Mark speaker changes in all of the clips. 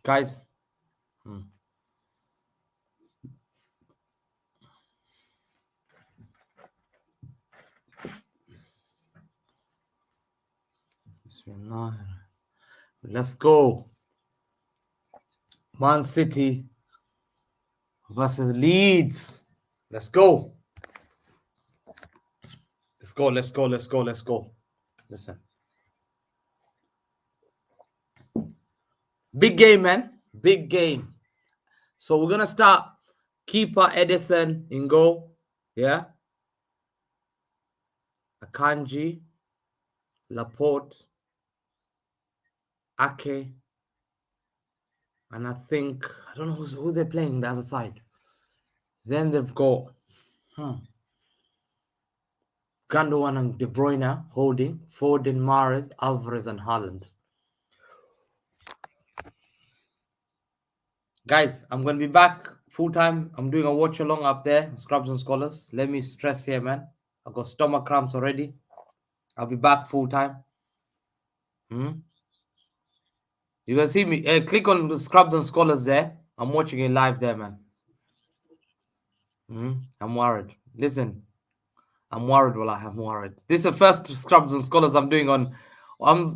Speaker 1: Guys. Let's go. Man City versus Leeds. Let's go. Let's go. Listen. Big game, man. Big game. So we're going to start. Keeper Edison in goal. Yeah. Akanji. Laporte. Ake. And I think, I don't know who they're playing the other side. Then they've got Gundogan and De Bruyne holding. Foden, Mahrez, Alvarez, and Haaland. Guys, I'm going to be back full time. I'm doing a watch along up there, Scrubs and Scholars. Let me stress here, man. I've got stomach cramps already. I'll be back full time. You can see me. Click on the Scrubs and Scholars there. I'm watching it live there, man. I'm worried. Listen, I'm worried. I'm worried. This is the first Scrubs and Scholars I'm doing on.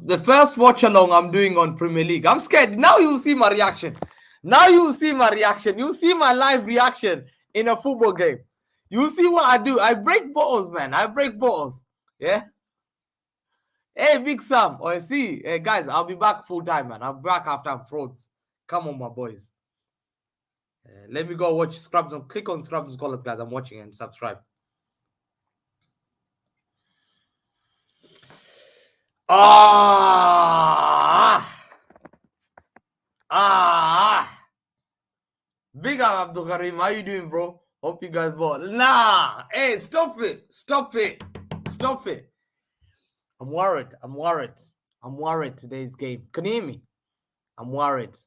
Speaker 1: The first watch along I'm doing on Premier League. I'm scared. Now you'll see my reaction. You'll see my live reaction in a football game. You'll see what I do. I break balls, man. Yeah. Hey, Big Sam. Hey, guys, I'll be back full time, man. I'll be back after I'm frauds. Come on, my boys. Let me go watch Scrubs and click on Scrubs and Scholars, guys. I'm watching and subscribe. Big up, Abdul Karim. How you doing, bro? Hope you guys bought. Nah. Hey, stop it. I'm worried today's game. Can you hear me? I'm worried.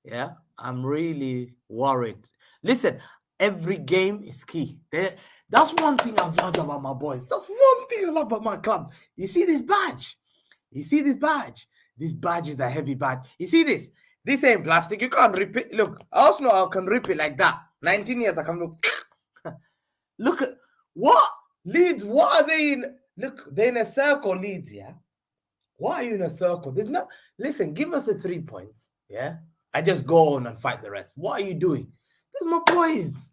Speaker 1: Yeah, I'm really worried. Listen, every game is key. That's one thing I've loved about my boys. That's one thing I love about my club. You see this badge? This badge is a heavy badge. You see this? This ain't plastic. You can't rip it. Look, Arsenal, I can rip it like that. 19 years, I can look. Look at what? Leeds, what are they in? Look, they're in a circle, Leeds, yeah? Why are you in a circle? There's no. Listen, give us the 3 points, yeah? I just go on and fight the rest. What are you doing? These are my boys.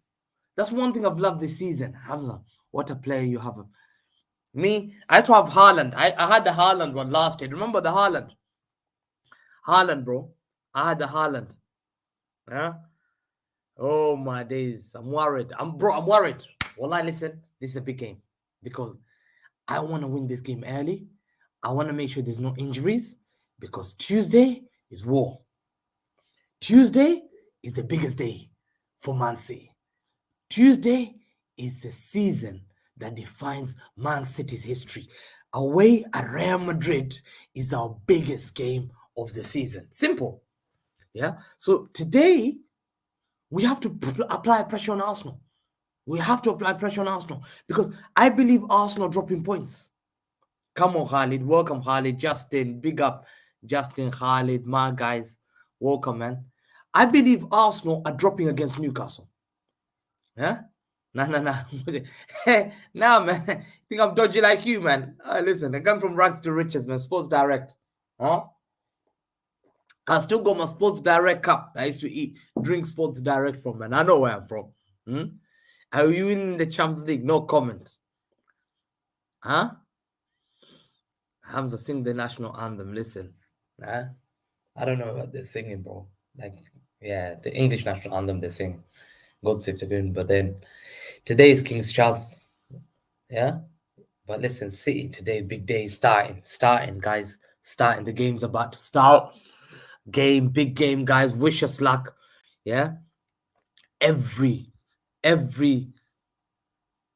Speaker 1: That's one thing I've loved this season. Hamza, what a player you have. Me, I had to have Haaland. I had the Haaland one last year. Remember the Haaland? Haaland, bro. I had the Haaland. Yeah? Oh, my days. I'm worried. I'm worried. Wallah, listen, this is a big game because I want to win this game early. I want to make sure there's no injuries because Tuesday is war. Tuesday is the biggest day for Man City. Tuesday is the season that defines Man City's history. Away at Real Madrid is our biggest game of the season. Simple. Yeah. So today, we have to apply pressure on Arsenal. Because I believe Arsenal dropping points. Come on, Khalid. Welcome, Khalid. Justin, big up. Justin, Khalid, my guys. Welcome, man. I believe Arsenal are dropping against Newcastle. Yeah? Nah. Hey, nah, man. You think I'm dodgy like you, man? Listen, I come from rags to riches, man. Sports Direct. Huh? I still got my Sports Direct cup. I used to drink Sports Direct from, man. I know where I'm from. Are you in the Champions League? No comment. Huh? Hamza, sing the national anthem. Listen. I don't know what they're singing, bro. Like, yeah, the English national anthem they're singing. God save the Queen. But then today is King Charles. Yeah? But listen, City today, big day, starting, guys. Starting. The game's about to start. Big game, guys. Wish us luck. Yeah? Every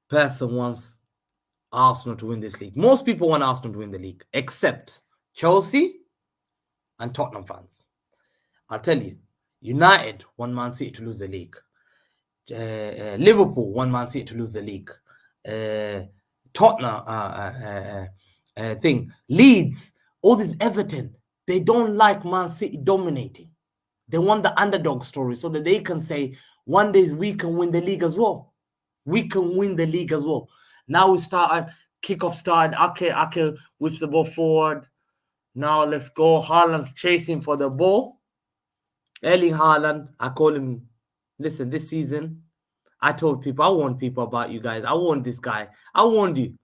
Speaker 1: person wants Arsenal to win this league. Most people want Arsenal to win the league, except Chelsea and Tottenham fans. I'll tell you, United want Man City to lose the league. Liverpool want Man City to lose the league. Tottenham Leeds, all this Everton, they don't like Man City dominating. They want the underdog story so that they can say, one day we can win the league as well. We can win the league as well. Now we started, kickoff started. Ake whips the ball forward. Now let's go. Haaland's chasing for the ball. Erling Haaland, I call him, listen, this season, I told people, I warned people about you guys. I warned this guy. I warned you.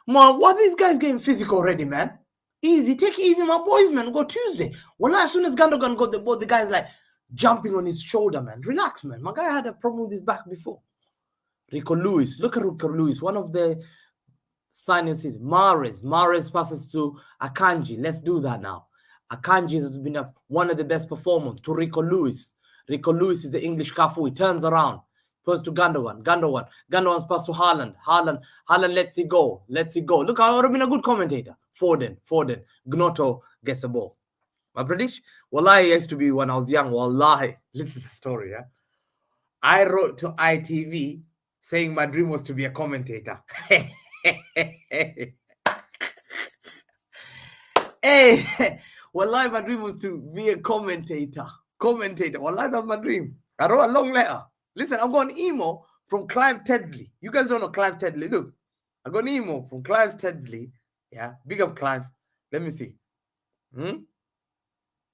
Speaker 1: Man, what these guys getting physical already, man? Easy. Take it easy, my boys, man. Go Tuesday. Well, as soon as Gundogan got the ball, the guy's like jumping on his shoulder, man. Relax, man. My guy had a problem with his back before. Rico Lewis. Look at Rico Lewis. One of the signings is Mahrez passes to Akanji. Let's do that now. Akanji has been one of the best performers to Rico Lewis. Rico Lewis is the English Cafu. He turns around. Pass to Gundogan's pass to Haaland. Haaland lets it go. Look, I would have been a good commentator. Foden. Gnotto gets a ball. My prediction? Wallahi, used to be when I was young. Wallahi. This is a story, yeah? I wrote to ITV saying my dream was to be a commentator. Hey, wallahi, my dream was to be a commentator. Wallahi, that's my dream. I wrote a long letter. Listen, I got an email from Clive Tedsley. You guys don't know Clive Tedsley. Look, I got an email from Clive Tedsley. Yeah, big up Clive. Let me see.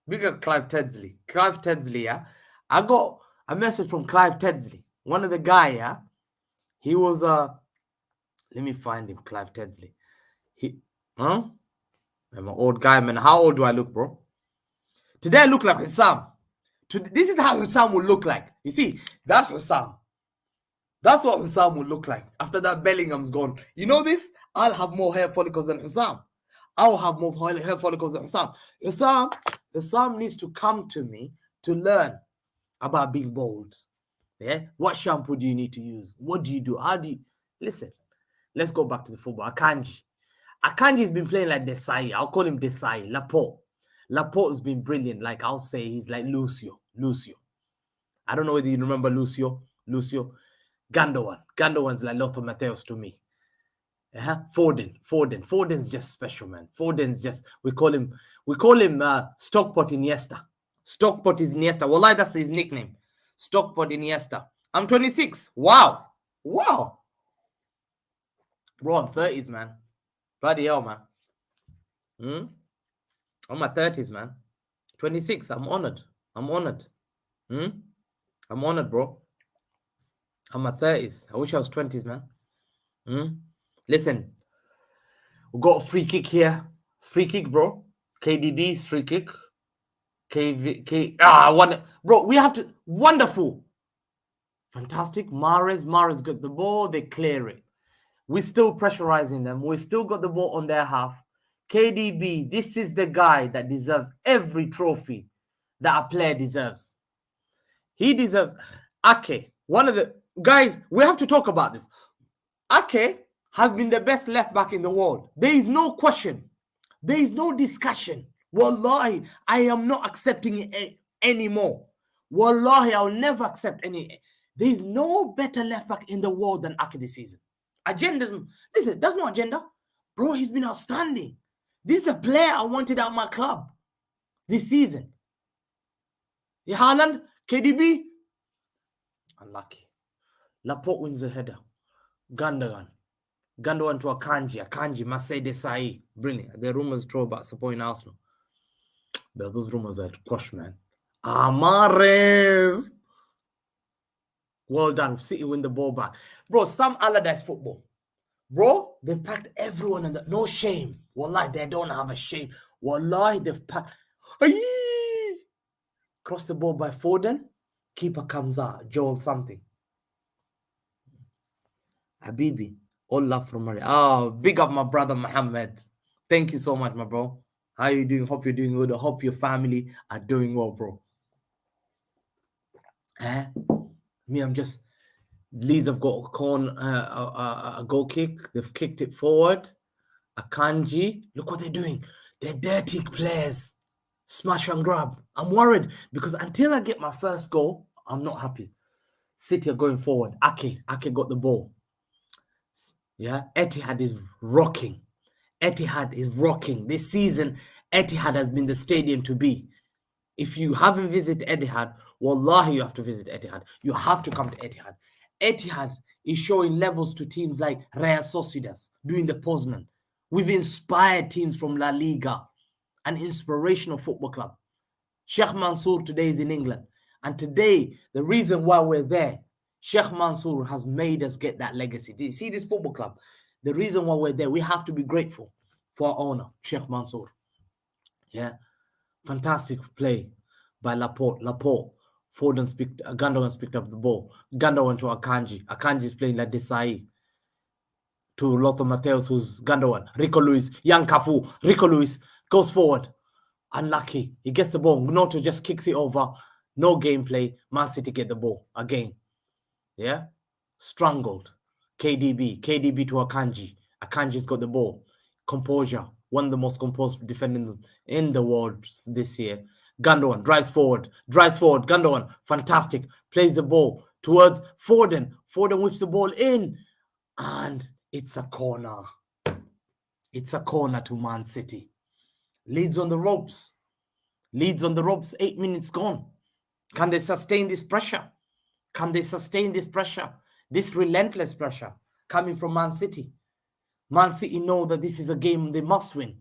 Speaker 1: Big up Clive Tedsley. Clive Tedsley, yeah. I got a message from Clive Tedsley. One of the guy, yeah. He was let me find him, Clive Tedsley. I'm an old guy, man. How old do I look, bro? Today I look like Hussam. This is how Hussam will look like. You see, that's Hussam. That's what Hussam will look like after that Bellingham's gone. You know this? I'll have more hair follicles than Hussam. I'll have more hair follicles than Hussam. Hussam needs to come to me to learn about being bold. Yeah? What shampoo do you need to use? What do you do? How do you... Listen, let's go back to the football. Akanji's been playing like Desai. I'll call him Desai. Laporte's been brilliant. Like, I'll say he's like Lucio. I don't know whether you remember Lucio. Gundogan's like Lothar Matthäus to me. Foden's just special, man. Foden's just, we call him Stockpot Iniesta. Stockpot is Iniesta. Wallahi, that's his nickname. Stockpot Iniesta. I'm 26. Wow. Bro, I'm 30s, man. Bloody hell, man. I'm my 30s, man. 26. I'm honored. I'm honored, bro. I'm my 30s. I wish I was 20s, man. Listen, we got a free kick here. Free kick, bro. KDB's free kick. Bro, we have to... Wonderful. Fantastic. Mahrez got the ball. They clear it. We're still pressurizing them. We still got the ball on their half. KDB, this is the guy that deserves every trophy that a player deserves. He deserves... Ake, one of the... Guys, we have to talk about this. Ake has been the best left back in the world. There is no question. There is no discussion. Wallahi, I am not accepting it anymore. Wallahi, I'll never accept any... There is no better left back in the world than Ake this season. Agendas... Listen, that's not agenda. Bro, he's been outstanding. This is a player I wanted at my club this season. Haaland, KDB, unlucky. Laporte wins the header. Gundogan to Akanji, Marseille Desai. Brilliant. The rumors throw about supporting Arsenal. But those rumors are crushed, man. Mahrez. Well done. City win the ball back. Bro, Sam Allardyce football. Bro, they've packed everyone in the... No shame. Wallahi, they don't have a shame. Wallahi, they've packed... Cross the ball by Foden. Keeper comes out. Joel something. Habibi. All love from Maria. Oh, big up my brother Mohammed. Thank you so much, my bro. How are you doing? Hope you're doing good. I hope your family are doing well, bro. Me, I'm just... Leeds have got a goal kick. They've kicked it forward. Akanji. Look what they're doing. They're dirty players. Smash and grab. I'm worried because until I get my first goal, I'm not happy. City are going forward. Ake got the ball. Yeah. Etihad is rocking. This season, Etihad has been the stadium to be. If you haven't visited Etihad, wallahi, you have to visit Etihad. You have to come to Etihad. Etihad is showing levels to teams like Real Sociedad, doing the Poznan. We've inspired teams from La Liga, an inspirational football club. Sheikh Mansour today is in England. And today, the reason why we're there, Sheikh Mansour has made us get that legacy. Do you see this football club? The reason why we're there, we have to be grateful for our owner, Sheikh Mansour. Yeah. Fantastic play by Laporte. Gundogan picked up the ball. Gundogan to Akanji. Akanji is playing like Desai. To Lothar Matthäus, who's Gundogan. Rico Lewis. Young Cafu. Rico Lewis goes forward. Unlucky. He gets the ball. Gnoto just kicks it over. No gameplay. Man City get the ball again. Yeah? Strangled. KDB to Akanji. Akanji's got the ball. Composure. One of the most composed defenders in the world this year. Gundogan drives forward. Gundogan, fantastic. Plays the ball towards Foden. Foden whips the ball in. And it's a corner. It's a corner to Man City. Leeds on the ropes. 8 minutes gone. Can they sustain this pressure? This relentless pressure coming from Man City? Man City know that this is a game they must win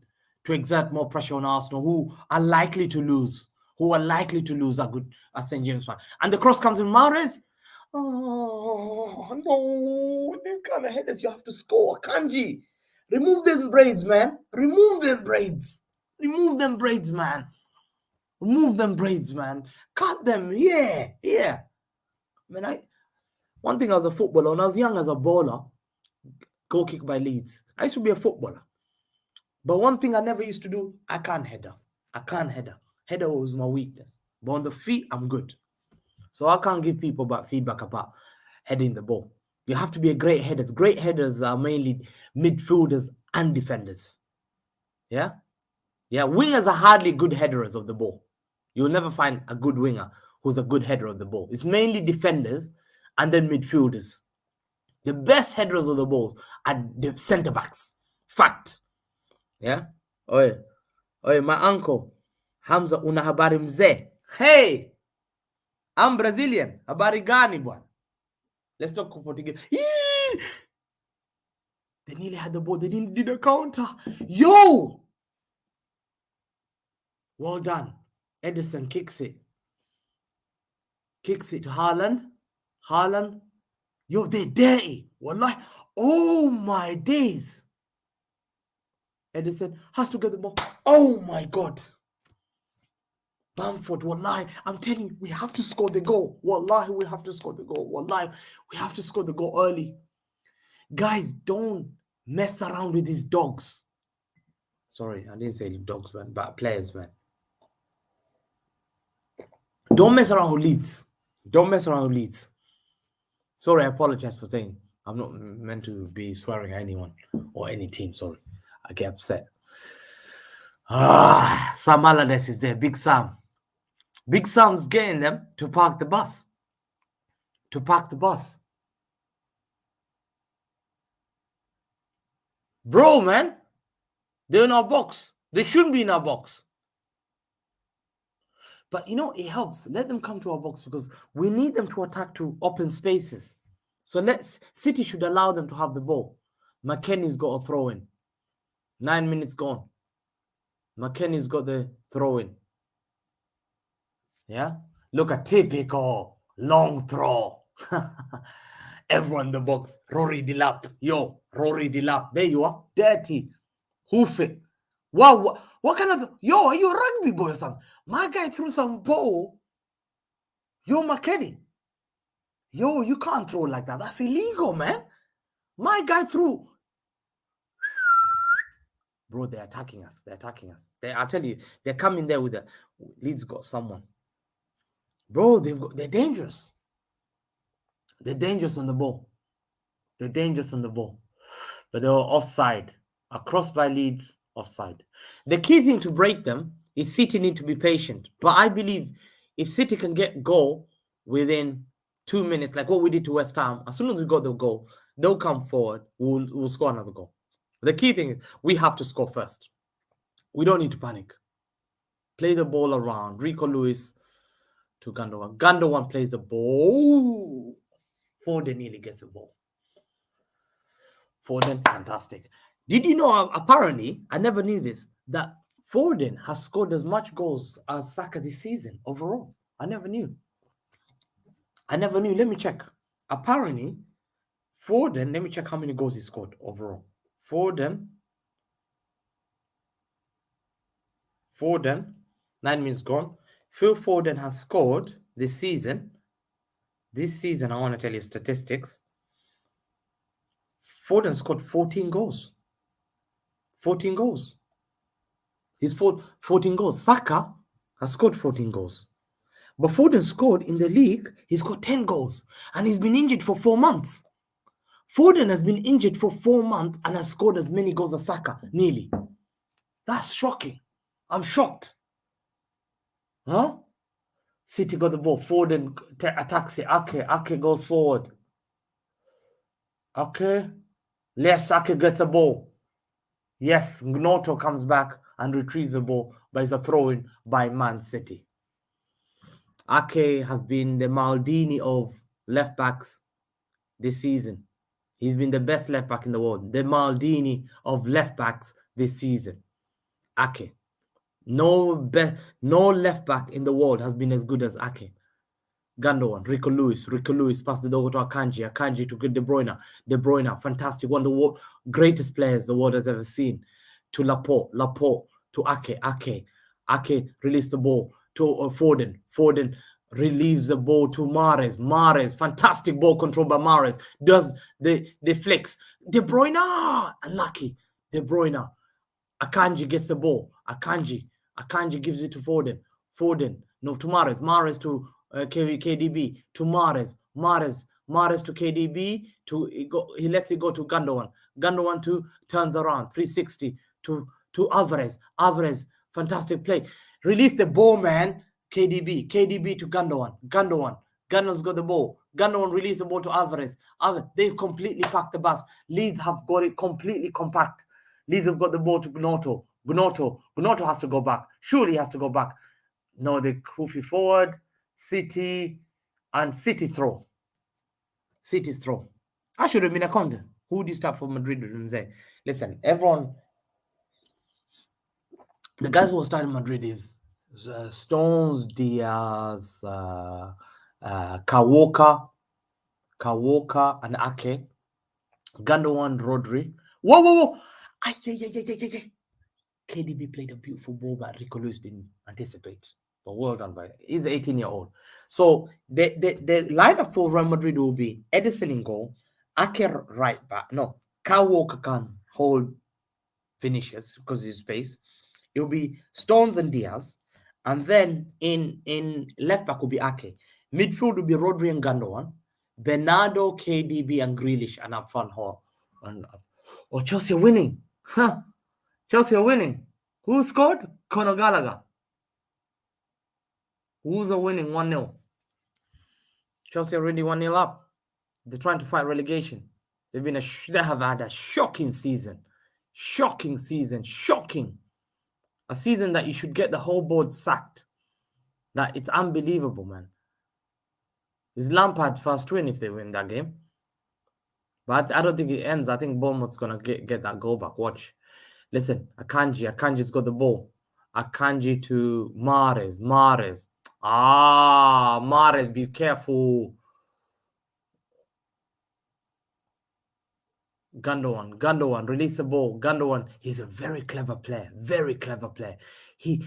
Speaker 1: to exert more pressure on Arsenal, who are likely to lose. At St. James Park. And the cross comes in Mahrez. Oh, no. These kind of headers, you have to score. Kanji, remove them braids, man. Cut them. Yeah. One thing as a footballer, when I was young as a baller, goal kick by Leeds. I used to be a footballer. But one thing I never used to do, I can't header. Header was my weakness. But on the feet, I'm good. So I can't give people feedback about heading the ball. You have to be a great header. Great headers are mainly midfielders and defenders. Yeah? Wingers are hardly good headers of the ball. You'll never find a good winger who's a good header of the ball. It's mainly defenders and then midfielders. The best headers of the balls are the centre-backs. Fact. Yeah? Oye, my uncle, Hamza, una habari mzee. Hey! I'm Brazilian. Habari gani, bwana? Let's talk Portuguese. They nearly had the ball. They didn't do the counter. Yo! Well done. Edison kicks it. Haaland. Yo, they're dirty. Wallahi. Oh, my days. Edison has to get the ball. Oh, my God. Bamford, wallahi. I'm telling you, we have to score the goal. Wallahi, we have to score the goal. Wallahi, we have to score the goal early. Guys, don't mess around with these dogs. Sorry, I didn't say dogs, man, but players, man. Don't mess around with Leeds. Sorry, I apologize for saying. I'm not meant to be swearing at anyone or any team. Sorry, I get upset. Sam Allardyce is there. Big Sam. Big Sam's getting them to park the bus. Bro, man. They're in our box. They shouldn't be in our box. But, it helps. Let them come to our box because we need them to attack to open spaces. So City should allow them to have the ball. McKennie's got a throw in. 9 minutes gone. McKennie's got the throw in. Yeah? Look at typical long throw. Everyone in the box. Rory Delap. Yo, Rory Delap. There you are. Dirty. Hoof it. Wow. What kind of... Yo, are you a rugby boy or something? My guy threw some ball. Yo, McKennie. Yo, you can't throw like that. That's illegal, man. My guy threw... Bro, they're attacking us. I tell you, they're coming there with the... Leeds got someone. Bro, they're dangerous. They're dangerous on the ball. But they were offside. Across by Leeds, offside. The key thing to break them is City need to be patient. But I believe if City can get goal within 2 minutes, like what we did to West Ham, as soon as we got the goal, they'll come forward, we'll score another goal. The key thing is we have to score first. We don't need to panic. Play the ball around. Rico Lewis to Gundogan. Gundogan plays the ball. Foden nearly gets the ball. Foden, fantastic. Did you know, apparently, I never knew this, that Foden has scored as much goals as Saka this season overall? I never knew. Let me check. Apparently, Foden, let me check how many goals he scored overall. Foden, 9 minutes gone. Phil Foden has scored this season. I want to tell you statistics. Foden scored 14 goals. 14 goals. He's scored 14 goals. Saka has scored 14 goals. But Foden scored in the league, he's got 10 goals. And he's been injured for 4 months. Foden has been injured for 4 months and has scored as many goals as Saka, nearly. That's shocking. I'm shocked. Huh? City got the ball. Foden attacks it. Ake goes forward. Okay. Yes, Ake gets the ball. Yes, Gnotto comes back and retrieves the ball, but it's a throw-in by Man City. Ake has been the Maldini of left-backs this season. He's been the best left-back in the world. The Maldini of left-backs this season. Ake. No left-back in the world has been as good as Ake. Gundogan, Rico Lewis passed it over to Akanji to De Bruyne, fantastic, one of the greatest players the world has ever seen. To Laporte to Ake released the ball to Foden relieves the ball to Mahrez, fantastic ball control by Mahrez, does the flicks. De Bruyne, unlucky. De Bruyne, Akanji gets the ball. Akanji gives it to Foden, no, to Mahrez to KDB, to Mahrez to KDB, he lets it go to Gundogan turns around 360 to Alvarez, fantastic play, release the ball, man. KDB to Gundogan's got the ball. Gundogan released the ball to Alvarez. They completely packed the bus. Leeds have got it completely compact. Leeds have got the ball to Gnotto has to go back. Surely he has to go back. No, they hoof it forward. City's throw. I should have been a content. Who do you start for Madrid? Listen, everyone, the guys who are starting Madrid is Stones, Diaz, Kawalker, and Ake. Gundogan, Rodri. Whoa. KDB played a beautiful ball, but Rico Lewis didn't anticipate. But well done by it. He's an 18-year-old. So the lineup for Real Madrid will be Edison in goal, Ake right back. No, Kyle Walker can hold finishes because his space. It will be Stones and Diaz. And then in left back will be Ake. Midfield will be Rodri and Gundogan. Bernardo, KDB, and Grealish, and up front. Oh, Chelsea are winning. Huh? Chelsea are winning. Who scored? Conor Gallagher. Who's are winning 1-0? Chelsea are already 1-0 up. They're trying to fight relegation. They have had a shocking season. Shocking. A season that you should get the whole board sacked. That it's unbelievable, man. It's Lampard first win if they win that game. But I don't think it ends. I think Bournemouth's going to get that goal back. Watch. Listen, Akanji's got the ball. Akanji to Mahrez. Mahrez, be careful. Gundogan, release the ball. Gundogan, he's a very clever player. I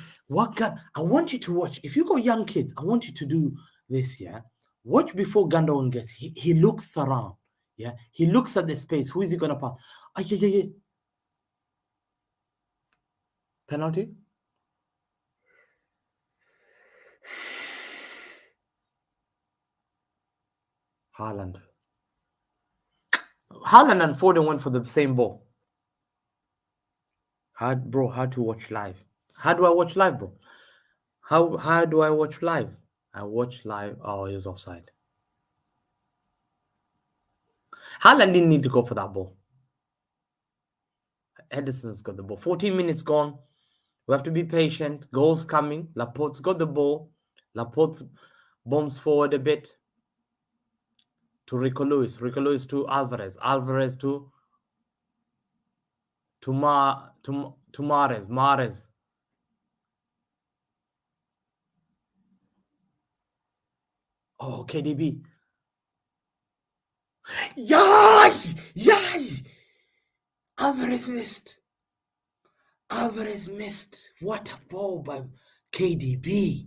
Speaker 1: want you to watch. If you got young kids, I want you to do this, yeah? Watch before Gundogan gets. He looks around, yeah? He looks at the space. Who is he going to pass? Yeah. Penalty? Haaland and Foden went for the same ball. How to watch live? How do I watch live, bro? How do I watch live? I watch live. Oh, he was offside. Haaland didn't need to go for that ball. Edison's got the ball. 14 minutes gone. We have to be patient. Goals coming. Laporte's got the ball. Laporte bombs forward a bit to Rico Lewis. Rico Lewis to Alvarez. Alvarez to Mahrez. Mahrez. Oh, KDB. Yay! Yay! Alvarez missed. Alvarez missed. What a ball by KDB.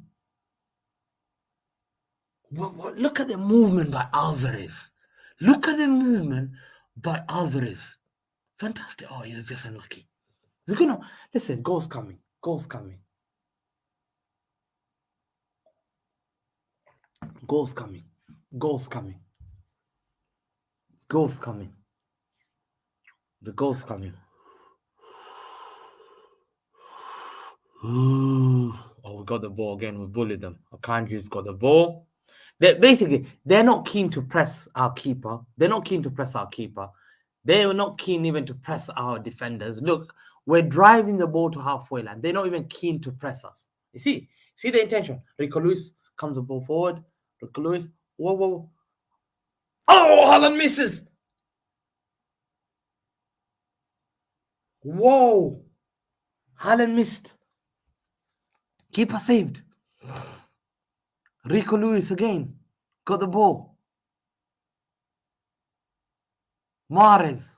Speaker 1: Look at the movement by Alvarez. Look at the movement by Alvarez. Fantastic. Oh, he was just unlucky. We're gonna listen. Goals coming. Goals coming. Goals coming. Goals coming. Goals coming. The goals coming. Ooh. Oh, we got the ball again. We bullied them. Akanji's got the ball. They're not keen to press our keeper. They're not keen to press our keeper. They're not keen even to press our defenders. Look, we're driving the ball to halfway line. They're not even keen to press us. You see the intention. Rico Lewis comes the ball forward. Rico Lewis. Whoa. Oh, Haaland misses. Whoa. Haaland missed. Keeper saved. Rico Lewis again. Got the ball. Mahrez.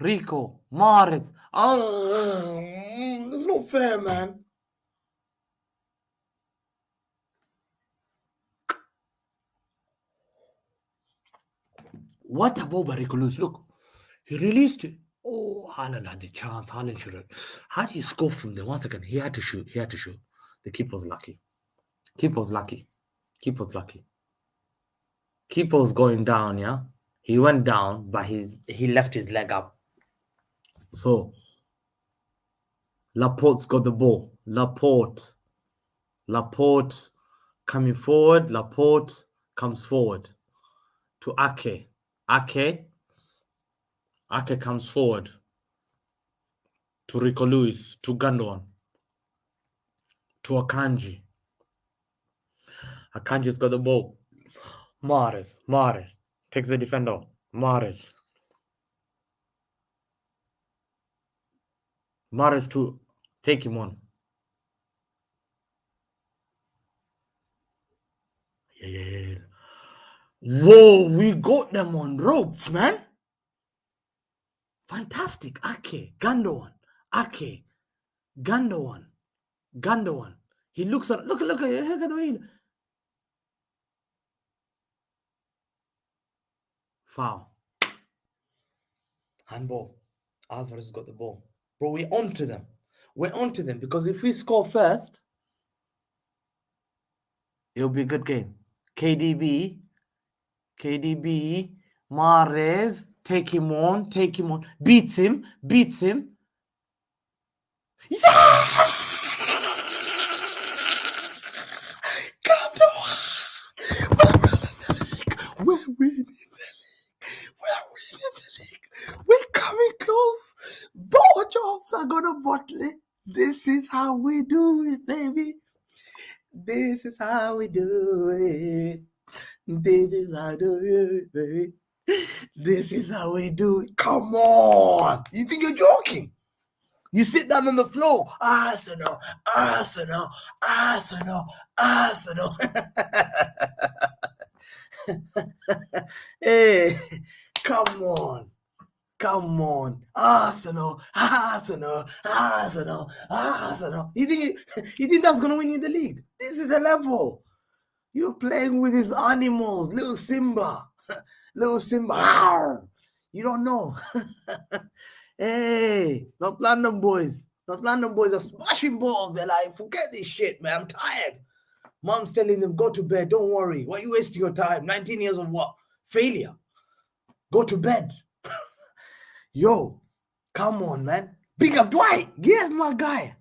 Speaker 1: Rico. Mahrez. Oh, it's not fair, man. What a ball by Rico Lewis. Look. He released it. Oh, Haaland had the chance. Haaland should have. How did he score from there? 1 second. He had to shoot. The keeper was lucky. Keeper was going down, yeah? He went down, but he left his leg up. So, Laporte's got the ball. Laporte coming forward. Laporte comes forward to Ake. Ake comes forward to Rico Lewis, to Gundogan, to Akanji. Akanji's got the ball. Mahrez takes the defender. Mahrez to take him on. Yeah. Whoa, we got them on ropes, man. Fantastic. Ake, Gundogan. He looks at, look at the way. Foul. Handball. Alvarez got the ball. Bro, we're on to them because if we score first, it'll be a good game. KDB, Mahrez, take him on, beats him. Yeah! We're winning the league. We're coming close. Four jobs are gonna bottle it. This is how we do it, baby. This is how we do it. This is how we do it, baby. This is how we do it. Come on. You think you're joking? You sit down on the floor. Arsenal. Hey, come on. Arsenal. You think that's gonna win you the league? This is the level. You're playing with his animals, little Simba. You don't know. Hey, North London boys are smashing balls. They're like, forget this shit, man. I'm tired. Mom's telling them, go to bed. Don't worry. Why are you wasting your time? 19 years of what? Failure. Go to bed. Yo, come on, man. Pick up Dwight. Yes, my guy.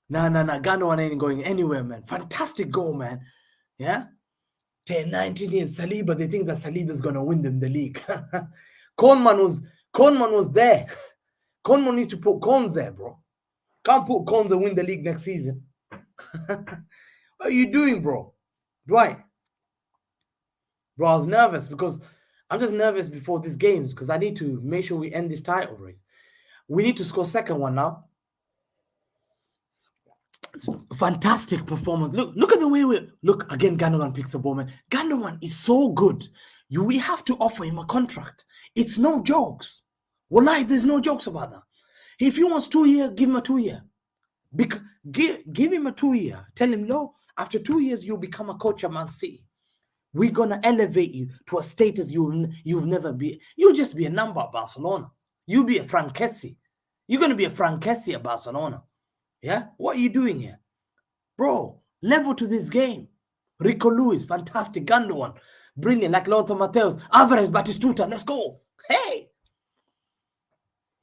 Speaker 1: Nah. Gundogan ain't going anywhere, man. Fantastic goal, man. Yeah? 19 years. Saliba, they think that Saliba is going to win them the league. Koeman was there. Koeman needs to put Cones there, bro. Can't put Cons and win the league next season. What are you doing, bro? Dwight? Bro, I was nervous because I'm just nervous before these games because I need to make sure we end this title race. We need to score second one now. Fantastic performance. Look at the way we look again. Gundogan picks a ball, man. Gundogan is so good. We have to offer him a contract. It's no jokes. Wallahi, there's no jokes about that. If he wants 2 years, give him a 2 year. Give him a 2 year. Tell him, no, after 2 years, you'll become a coach at Man City. We're gonna elevate you to a status you've never been. You'll just be a number at Barcelona. You'll be a Frank Kessie. You're gonna be a Frank Kessie at Barcelona. Yeah? What are you doing here? Bro, level to this game. Rico Lewis, fantastic. Gundogan, brilliant. Like Lothar Matthäus. Alvarez, Batistuta, let's go. Hey!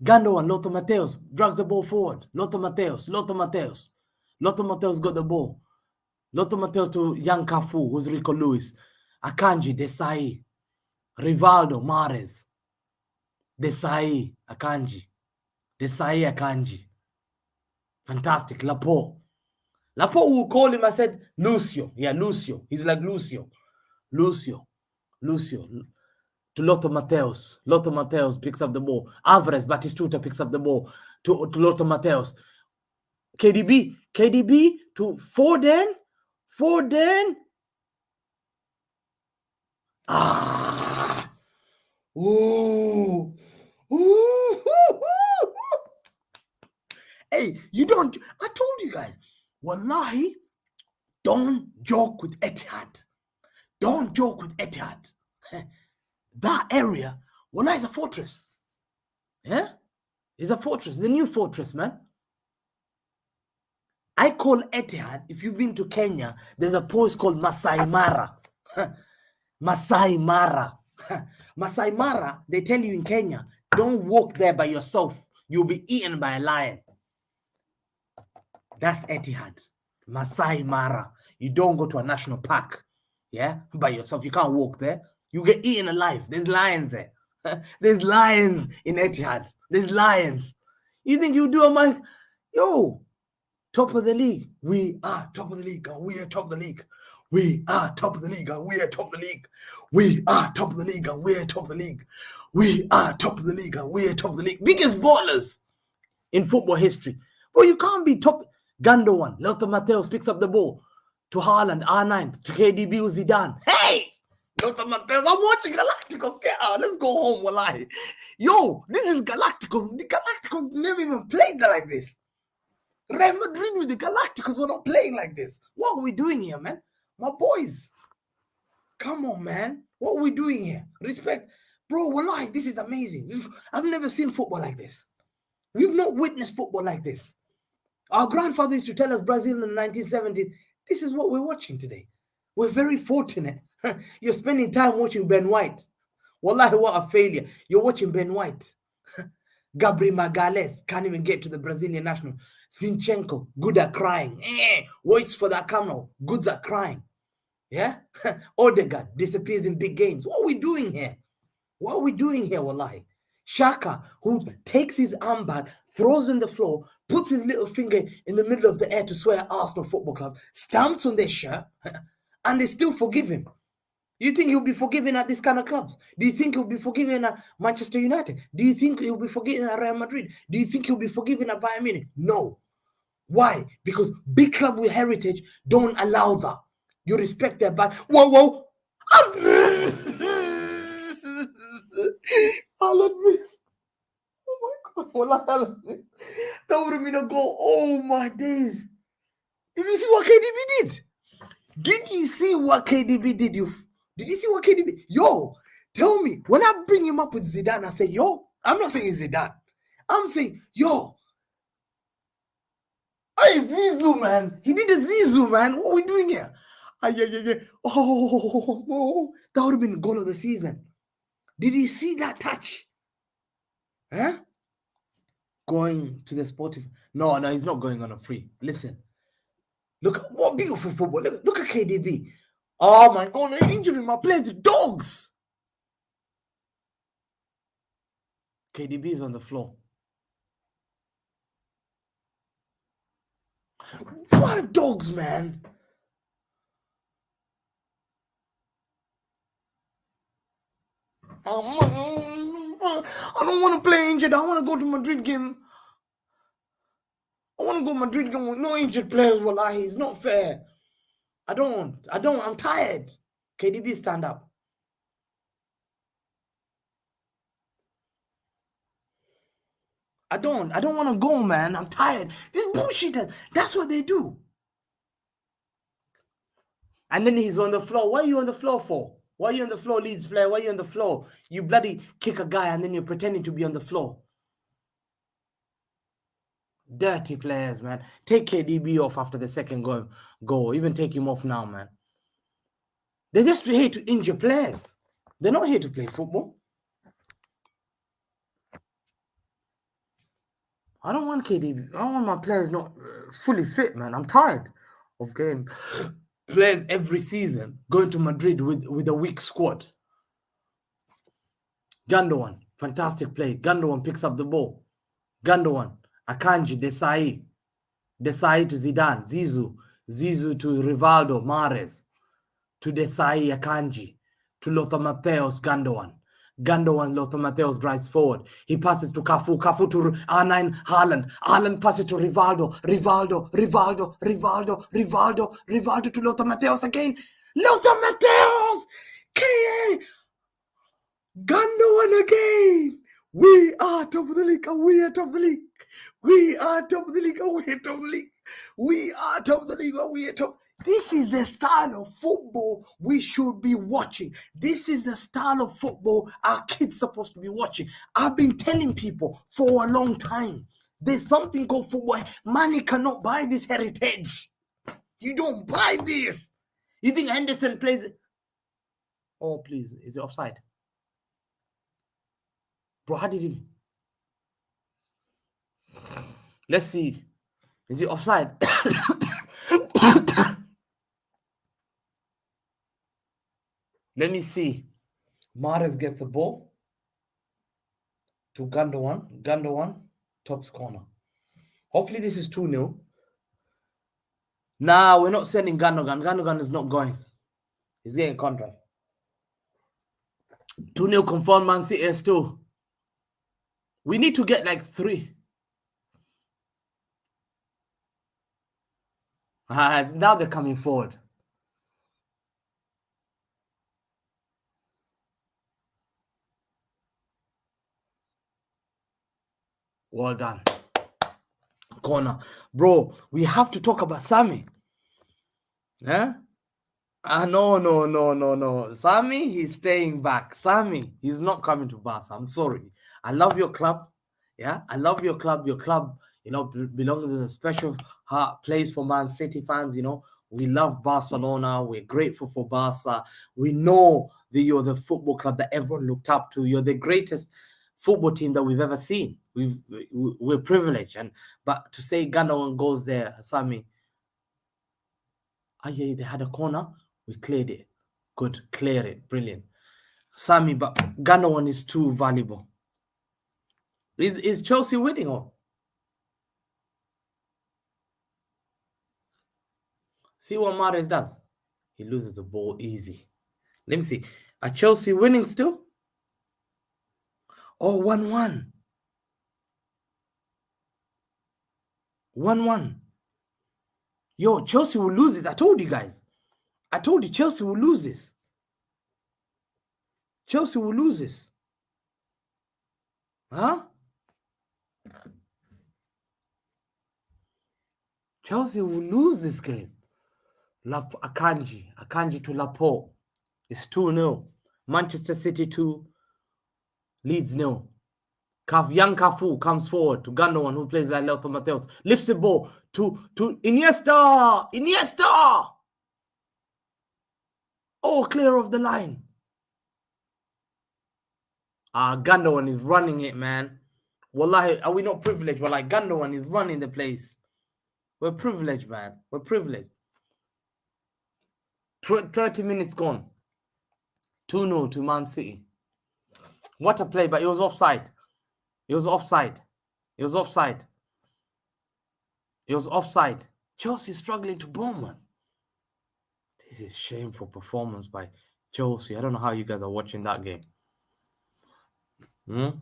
Speaker 1: Gundogan, Lothar Matthäus, drags the ball forward. Lothar Matthäus. Lothar Matthäus got the ball. Lothar Matthäus to young Cafu, who's Rico Lewis. Akanji, Desai. Rivaldo, Mahrez. Desai, Akanji. Fantastic. Laporte will call him. I said, Lucio. Yeah, Lucio. He's like Lucio. To Lothar Matthäus. Lothar Matthäus picks up the ball. Alvarez, Batistuta picks up the ball to Lothar Matthäus. KDB to Foden. Ooh. Hey, you don't. I told you guys. Wallahi, don't joke with Etihad. Don't joke with Etihad. That area, wallahi, is a fortress. Yeah? It's a fortress. The new fortress, man. I call Etihad, if you've been to Kenya, there's a place called Masai Mara. Masai Mara. Masai Mara, they tell you in Kenya, don't walk there by yourself. You'll be eaten by a lion. That's Etihad. Masai Mara. You don't go to a national park, yeah, by yourself. You can't walk there. You get eaten alive. There's lions there. There's lions in Etihad. There's lions. You think you do a man? Yo, top of the league. We are top of the league and we are top of the league. We are top of the league and we are top of the league. We are top of the league and we are top of the league. We are top of the league and we are top of the league. Biggest ballers in football history. Well, you can't be top. Gundogan, Lothar Matthäus picks up the ball to Haaland, R9, to KDB with Zidane. Hey! Lothar Matthäus, I'm watching Galacticos. Get out. Let's go home, wallahi. Yo, this is Galacticos. The Galacticos never even played like this. Real Madrid with the Galacticos were not playing like this. What are we doing here, man? My boys. Come on, man. What are we doing here? Respect. Bro, wallahi, this is amazing. I've never seen football like this. We've not witnessed football like this. Our grandfather used to tell us Brazil in the 1970s. This is what we're watching today. We're very fortunate. You're spending time watching Ben White. Wallahi, what a failure. You're watching Ben White. Gabriel Magalhaes can't even get to the Brazilian national. Zinchenko, good at crying. Waits for that camera. Goods at crying. Yeah? Odegaard disappears in big games. What are we doing here? What are we doing here, wallahi? Shaka, who takes his armband, throws in the floor, puts his little finger in the middle of the air to swear at Arsenal Football Club, stamps on their shirt, and they still forgive him. You think he'll be forgiven at these kind of clubs? Do you think he'll be forgiven at Manchester United? Do you think he'll be forgiven at Real Madrid? Do you think he'll be forgiven at Bayern Munich? No. Why? Because big club with heritage don't allow that. You respect their back. Whoa. Haaland missed. Oh my God. Haaland missed. That would have been a goal. Oh my days. Did you see what KDB did? Did you see what KDB did? Did you see what KDB? Yo, tell me. When I bring him up with Zidane, I say, yo, I'm not saying Zidane. I'm saying, yo. Hey, Zizou, man. He did a Zizou, man. What are we doing here? Yeah. Oh, that would have been the goal of the season. Did you see that touch? Huh? Going to the Sportif. No, he's not going on a free. Listen. Look, what beautiful football. Look at KDB. Oh my God, they're injuring my players. Dogs. KDB is on the floor. What dogs, man? I don't want to play injured. I want to go to Madrid game. I want to go Madrid game with no injured players. Wallahi, it's not fair. I don't. I'm tired. KDB, stand up. I don't want to go, man. I'm tired. This bullshit. That's what they do. And then he's on the floor. What are you on the floor for? Why are you on the floor, Leeds player? Why are you on the floor? You bloody kick a guy and then you're pretending to be on the floor. Dirty players, man. Take KDB off after the second goal. Even take him off now, man. They're just here to injure players. They're not here to play football. I don't want KDB. I don't want my players not fully fit, man. I'm tired of getting players every season going to Madrid with a weak squad. Gundogan, fantastic play. Gundogan picks up the ball. Gundogan, Akanji, Desai to Zidane, Zizou to Rivaldo, Mahrez, to Desai, Akanji, to Lothar Matthäus, Gundogan, Lothar Matthäus drives forward. He passes to Cafu to R9, Haaland passes to Rivaldo to Lothar Matthäus again. Lothar Matthäus! KA! Gundogan again! We are top of the league and we are top of the league. We are top of the league and we are top of the league. We are top of the league and we are top. This is the style of football we should be watching. This is the style of football our kids are supposed to be watching. I've been telling people for a long time. There's something called football. Money cannot buy this heritage. You don't buy this. You think Henderson plays it? Oh, please. Is it offside? Bro, how did he? Let's see. Is it offside? Let me see. Mahrez gets the ball to Gundogan. Gundogan, top corner. Hopefully this is 2-0. Nah, we're not sending Gundogan. Gundogan is not going. He's getting contract. 2-0 confirmed Man City S2. We need to get like 3. Now they're coming forward. Well done. Corner. Bro, we have to talk about Sammy. Yeah? No. Sammy, he's staying back. Sammy, he's not coming to Barca. I'm sorry. I love your club. Yeah? I love your club. Your club, belongs in a special place for Man City fans, We love Barcelona. We're grateful for Barca. We know that you're the football club that everyone looked up to. You're the greatest football team that we've ever seen. We're privileged. But to say Gundogan goes there, Sammy, yeah, they had a corner. We cleared it. Good. Clear it. Brilliant. Sammy, but Gundogan is too valuable. Is Chelsea winning or? See what Mahrez does? He loses the ball easy. Let me see. Are Chelsea winning still? Oh, 1-1. 1-1. Yo, Chelsea will lose this. I told you guys. I told you Chelsea will lose this. Chelsea will lose this. Huh? Chelsea will lose this game. Akanji to Laporte. It's 2-0. Manchester City 2. Leeds 0. Young Cafu comes forward to Gundogan, who plays like Lothar Matthäus. Lifts the ball to Iniesta. Oh, clear of the line. Gundogan is running it, man. Wallahi, are we not privileged? Wallahi, Gundogan is running the place. We're privileged, man. We're privileged. 30 minutes gone. 2-0 to Man City. What a play, but it was offside. It was offside. Chelsea struggling to Bournemouth. This is shameful performance by Chelsea. I don't know how you guys are watching that game. I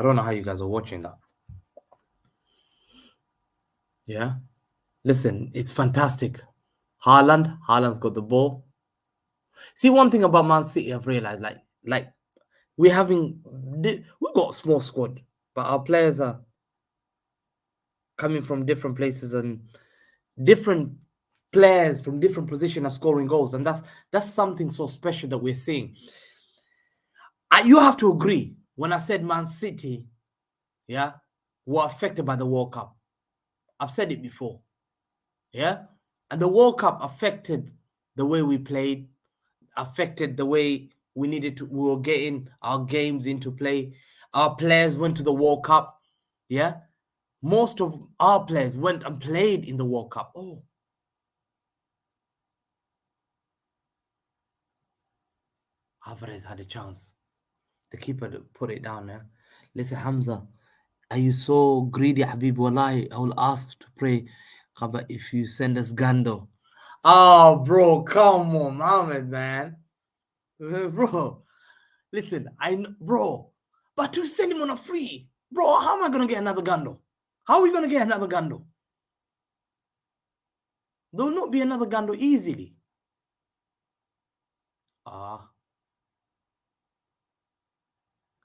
Speaker 1: don't know how you guys are watching that. Yeah. Listen, it's fantastic. Haaland's got the ball. See, one thing about Man City I've realized, like we got a small squad, but our players are coming from different places, and different players from different positions are scoring goals, and that's something so special that we're seeing. You have to agree when I said Man City, yeah, were affected by the World Cup. I've said it before, yeah, and the World Cup affected the way we played, affected the way we were getting our games into play. Our players went to the World Cup, yeah. Most of our players went and played in the World Cup. Oh, Alvarez had a chance. The keeper put it down there. Listen, Hamza, are you so greedy, Habib? Wallahi, I will ask to pray, but if you send us Gando. Oh, bro, come on, Mohammed, man. Bro, listen, bro, but to send him on a free, bro, how am I going to get another Gando? How are we going to get another Gando? There will not be another Gando easily.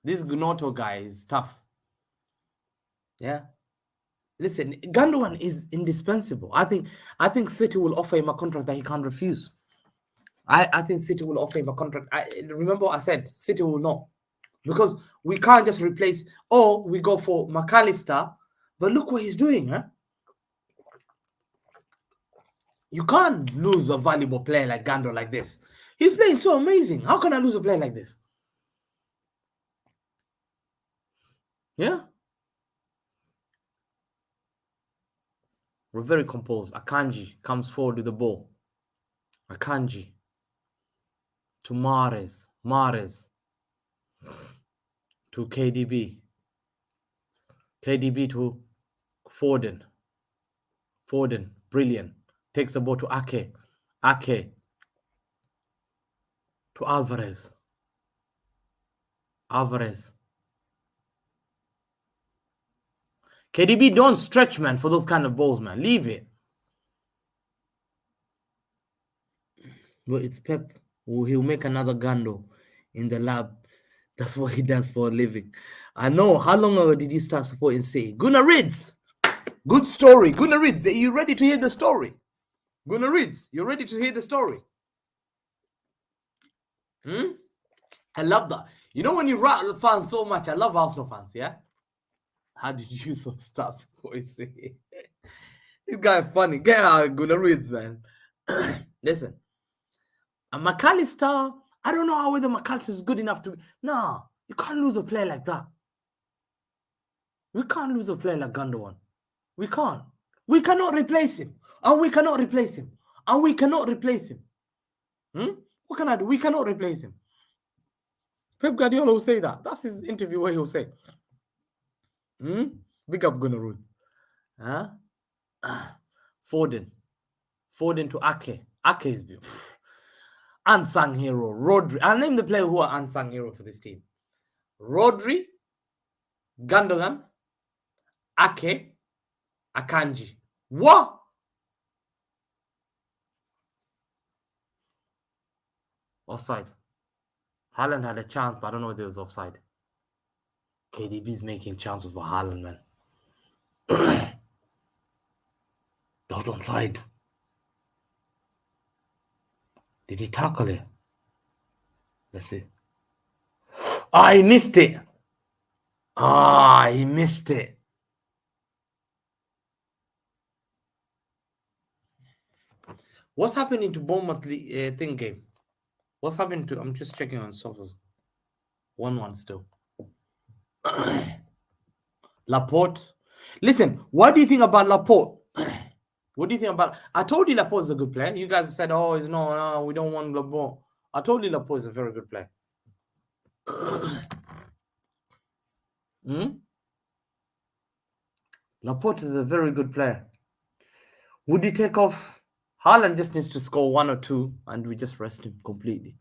Speaker 1: This Gnotto guy is tough. Yeah. Listen, Gundogan is indispensable. I think City will offer him a contract that he can't refuse. I think City will offer him a contract. Remember what I said, City will not. Because we can't just replace, or we go for McAllister, but look what he's doing, huh? You can't lose a valuable player like Gando like this. He's playing so amazing. How can I lose a player like this? Yeah. We're very composed. Akanji comes forward with the ball. Akanji to Mahrez. To KDB. KDB to Foden. Brilliant. Takes the ball to Ake. To Alvarez. KDB, don't stretch, man, for those kind of balls, man. Leave it. But it's Pep. He'll make another Gando in the lab. That's what he does for a living. I know. How long ago did you start supporting City? Gunnar Rids. Good story. Gunnar Rids. Are you ready to hear the story? Gunnar Rids, you ready to hear the story? I love that. You know when you rattle fans so much, I love Arsenal fans, yeah? How did you start supporting City? This guy funny. Get out, Gunnar Rids, man. Listen. And McAllister, I don't know whether McAllister is good enough to... No, you can't lose a player like that. We can't lose a player like Gundogan. We can't. We cannot replace him. And we cannot replace him. What can I do? We cannot replace him. Pep Guardiola will say that. That's his interview where he'll say. Big up Gunnar Rids. Huh? Foden to Ake. Ake is unsung hero. Rodri. I'll name the player who are unsung hero for this team. Rodri, Gundogan, Ake, Akanji. What? Offside. Haaland had a chance, but I don't know if it was offside. KDB's making chances for Haaland, man. That was onside. Did he tackle it? Let's see. He missed it. He missed it. What's happening to Bournemouth thing game? What's happening to... I'm just checking on Sofas. 1-1 still. Laporte. Listen, what do you think about Laporte? What do you think about... I told you Laporte is a good player. You guys said, oh, no, we don't want Laporte. I told you Laporte is a very good player. Laporte is a very good player. Would you take off? Haaland just needs to score 1 or 2 and we just rest him completely.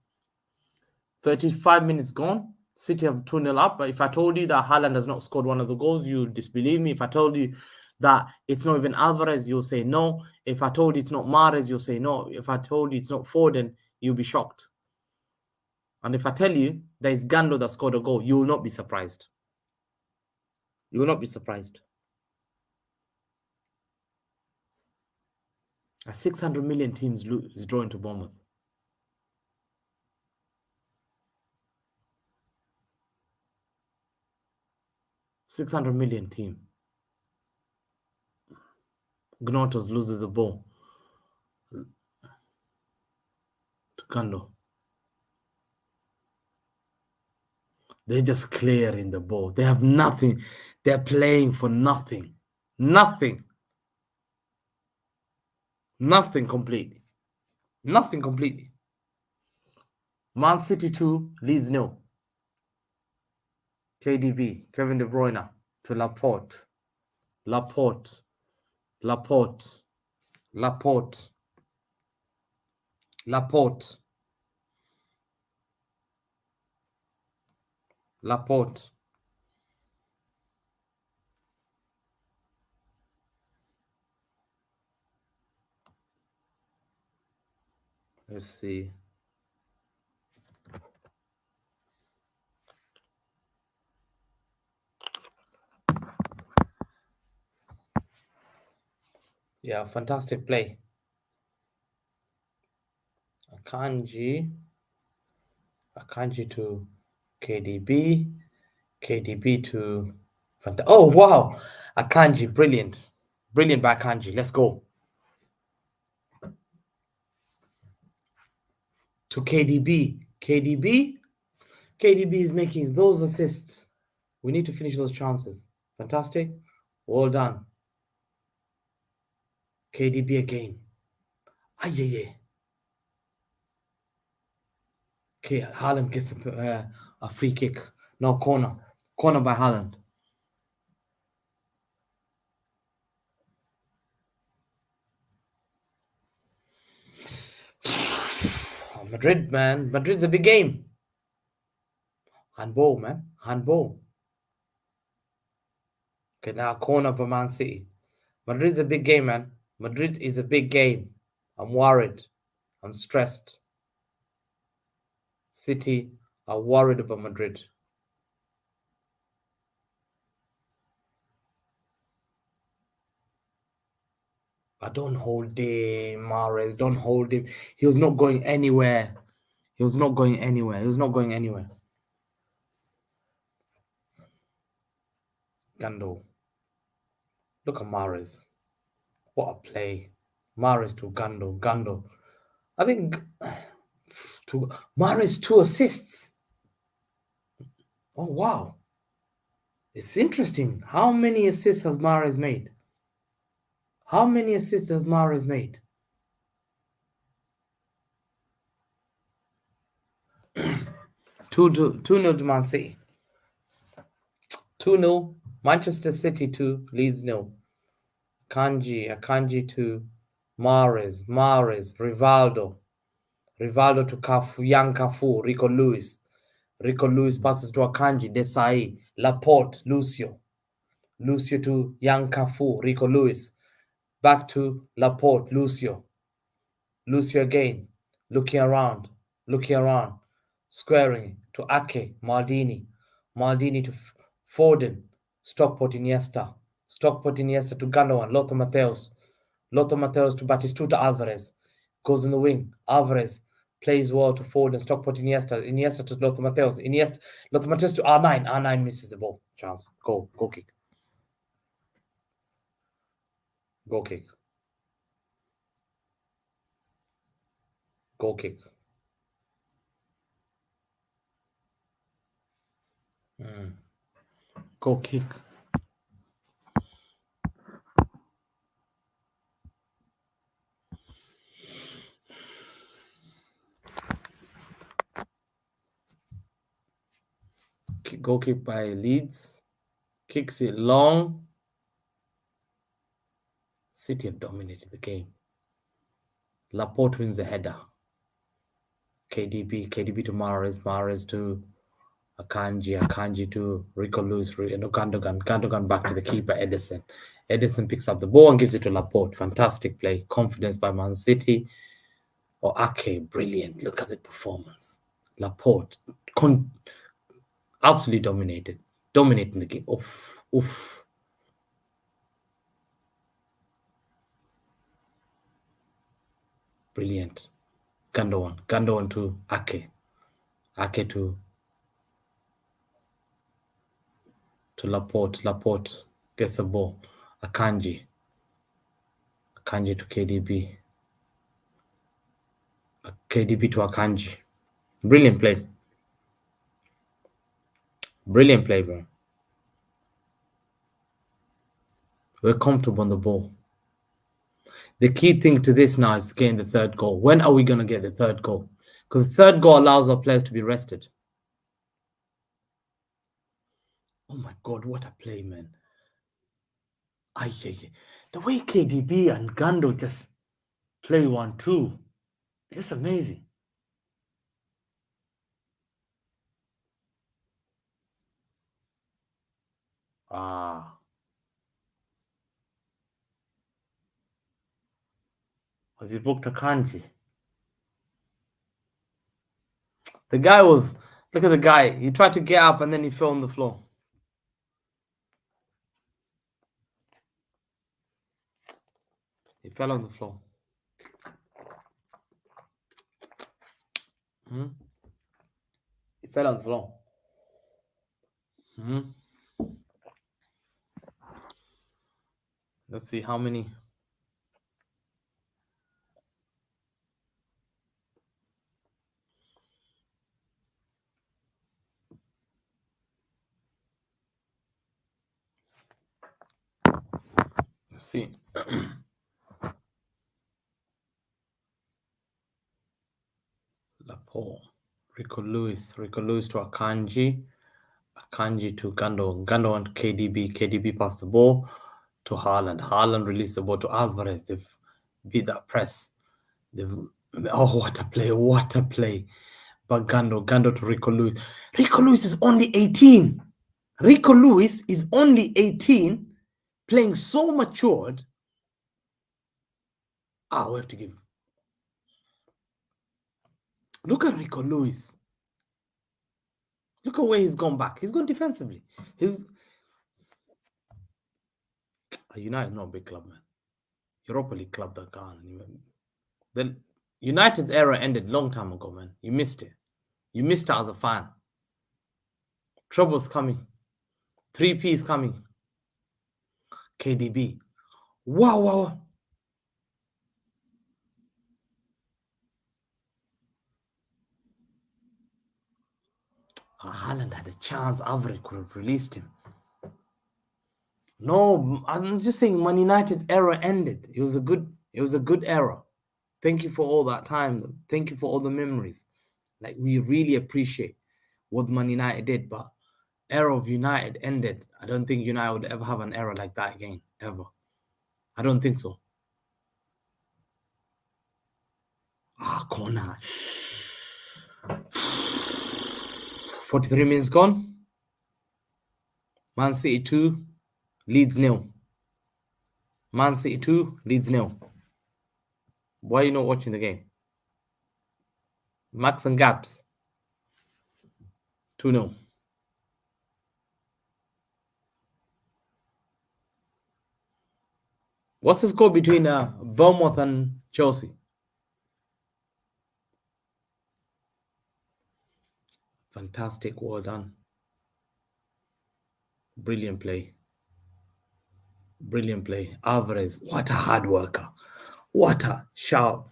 Speaker 1: 35 minutes gone. City have 2-0 up. But if I told you that Haaland has not scored one of the goals, you disbelieve me. If I told you that it's not even Alvarez, you'll say no. If I told you it's not Mahrez, you'll say no. If I told you it's not Foden, you'll be shocked. And if I tell you that it's Gando that scored a goal, you will not be surprised. You will not be surprised. A 600 million team is drawing to Bournemouth. 600 million team. Gnotos loses the ball to Gando. They're just clearing the ball. They have nothing. They're playing for nothing. Nothing. Nothing completely. Nothing completely. Man City 2, Leeds 0. KDB, Kevin De Bruyne to Laporte. Laporte. Laporte. Laporte. Laporte. Laporte. Let's see. Yeah, fantastic play. Akanji to KDB. KDB to... Oh, wow. Akanji, brilliant. Brilliant by Akanji. Let's go. To KDB. KDB is making those assists. We need to finish those chances. Fantastic. Well done. KDB again. Yeah. Okay, Haaland gets a free kick. No, corner. Corner by Haaland. Madrid, man. Madrid's a big game. Handball, man. Handball. Okay, now corner for Man City. Madrid's a big game, man. Madrid is a big game. I'm worried. I'm stressed. City are worried about Madrid. Don't hold him, Mahrez. Don't hold him. He was not going anywhere. He was not going anywhere. He was not going anywhere. Gando. Look at Mahrez. What a play. Mahrez to Gando. Gando. I think to Mahrez 2 assists. Oh, wow. It's interesting. How many assists has Mahrez made? How many assists has Mahrez made? 2-0 to Man City. 2-0. Manchester City 2, Leeds 0. Akanji to Mahrez, Rivaldo to Cafu, young Cafu, Rico Lewis passes to Akanji, Desai, Laporte, Lucio to young Cafu, Rico Lewis, back to Laporte, Lucio again, looking around, squaring to Ake, Maldini to Foden, Stockport Iniesta to Gundogan, Lothar Matthäus to Batistuta Alvarez, goes in the wing, Alvarez plays well to Foden, Stockport Iniesta to Lothar Matthäus to R9 misses the ball, chance, go kick. Goal kick. Goal kick. Goal kick by Leeds. Kicks it long. City have dominated the game. Laporte wins the header. KDB to Mahrez to Akanji to Rico Lewis, Gundogan back to the keeper, Edison. Edison picks up the ball and gives it to Laporte. Fantastic play. Confidence by Man City. Or Ake, brilliant. Look at the performance. Laporte, absolutely dominating the game. Oof. Brilliant. Gundogan to Ake to Laporte gets the ball. Akanji to KDB. KDB to Akanji. Brilliant play. Bro. We're comfortable on the ball. The key thing to this now is getting the third goal. When are we going to get the third goal? Because the third goal allows our players to be rested. Oh my God, what a play, man. The way KDB and Gando just play 1-2, it's amazing. Was he booked Akanji? The guy was, look at the guy. He tried to get up and then he fell on the floor. He fell on the floor. He fell on the floor. Let's see how many. Let's see. Laporte. Rico Lewis to Akanji to Gando and KDB passed the ball to Haaland released the ball to Alvarez. They've beat that press. What a play. But Gando to Rico Lewis. Rico Lewis is only 18. Rico Lewis is only 18, playing so matured. We have to give. Look at Rico Lewis. Look at where he's gone back. He's gone defensively. United not a big club, man. Europa League club that gone. The United's era ended long time ago, man. You missed it. You missed it as a fan. Trouble's coming. 3P is coming. KDB. Wow. Haaland had a chance. Alvarez could have released him. No, I'm just saying Man United's era ended. It was a good era. Thank you for all that time. Thank you for all the memories. Like, we really appreciate what Man United did, but era of United ended. I don't think United would ever have an era like that again, ever. I don't think so. Corner. 43 minutes gone. Man City 2, Leeds 0. Man City 2, Leeds 0. Why are you not watching the game? Max and Gaps 2-0. What's the score between Bournemouth and Chelsea? Fantastic, well done. Brilliant play. Alvarez, what a hard worker. What a shout.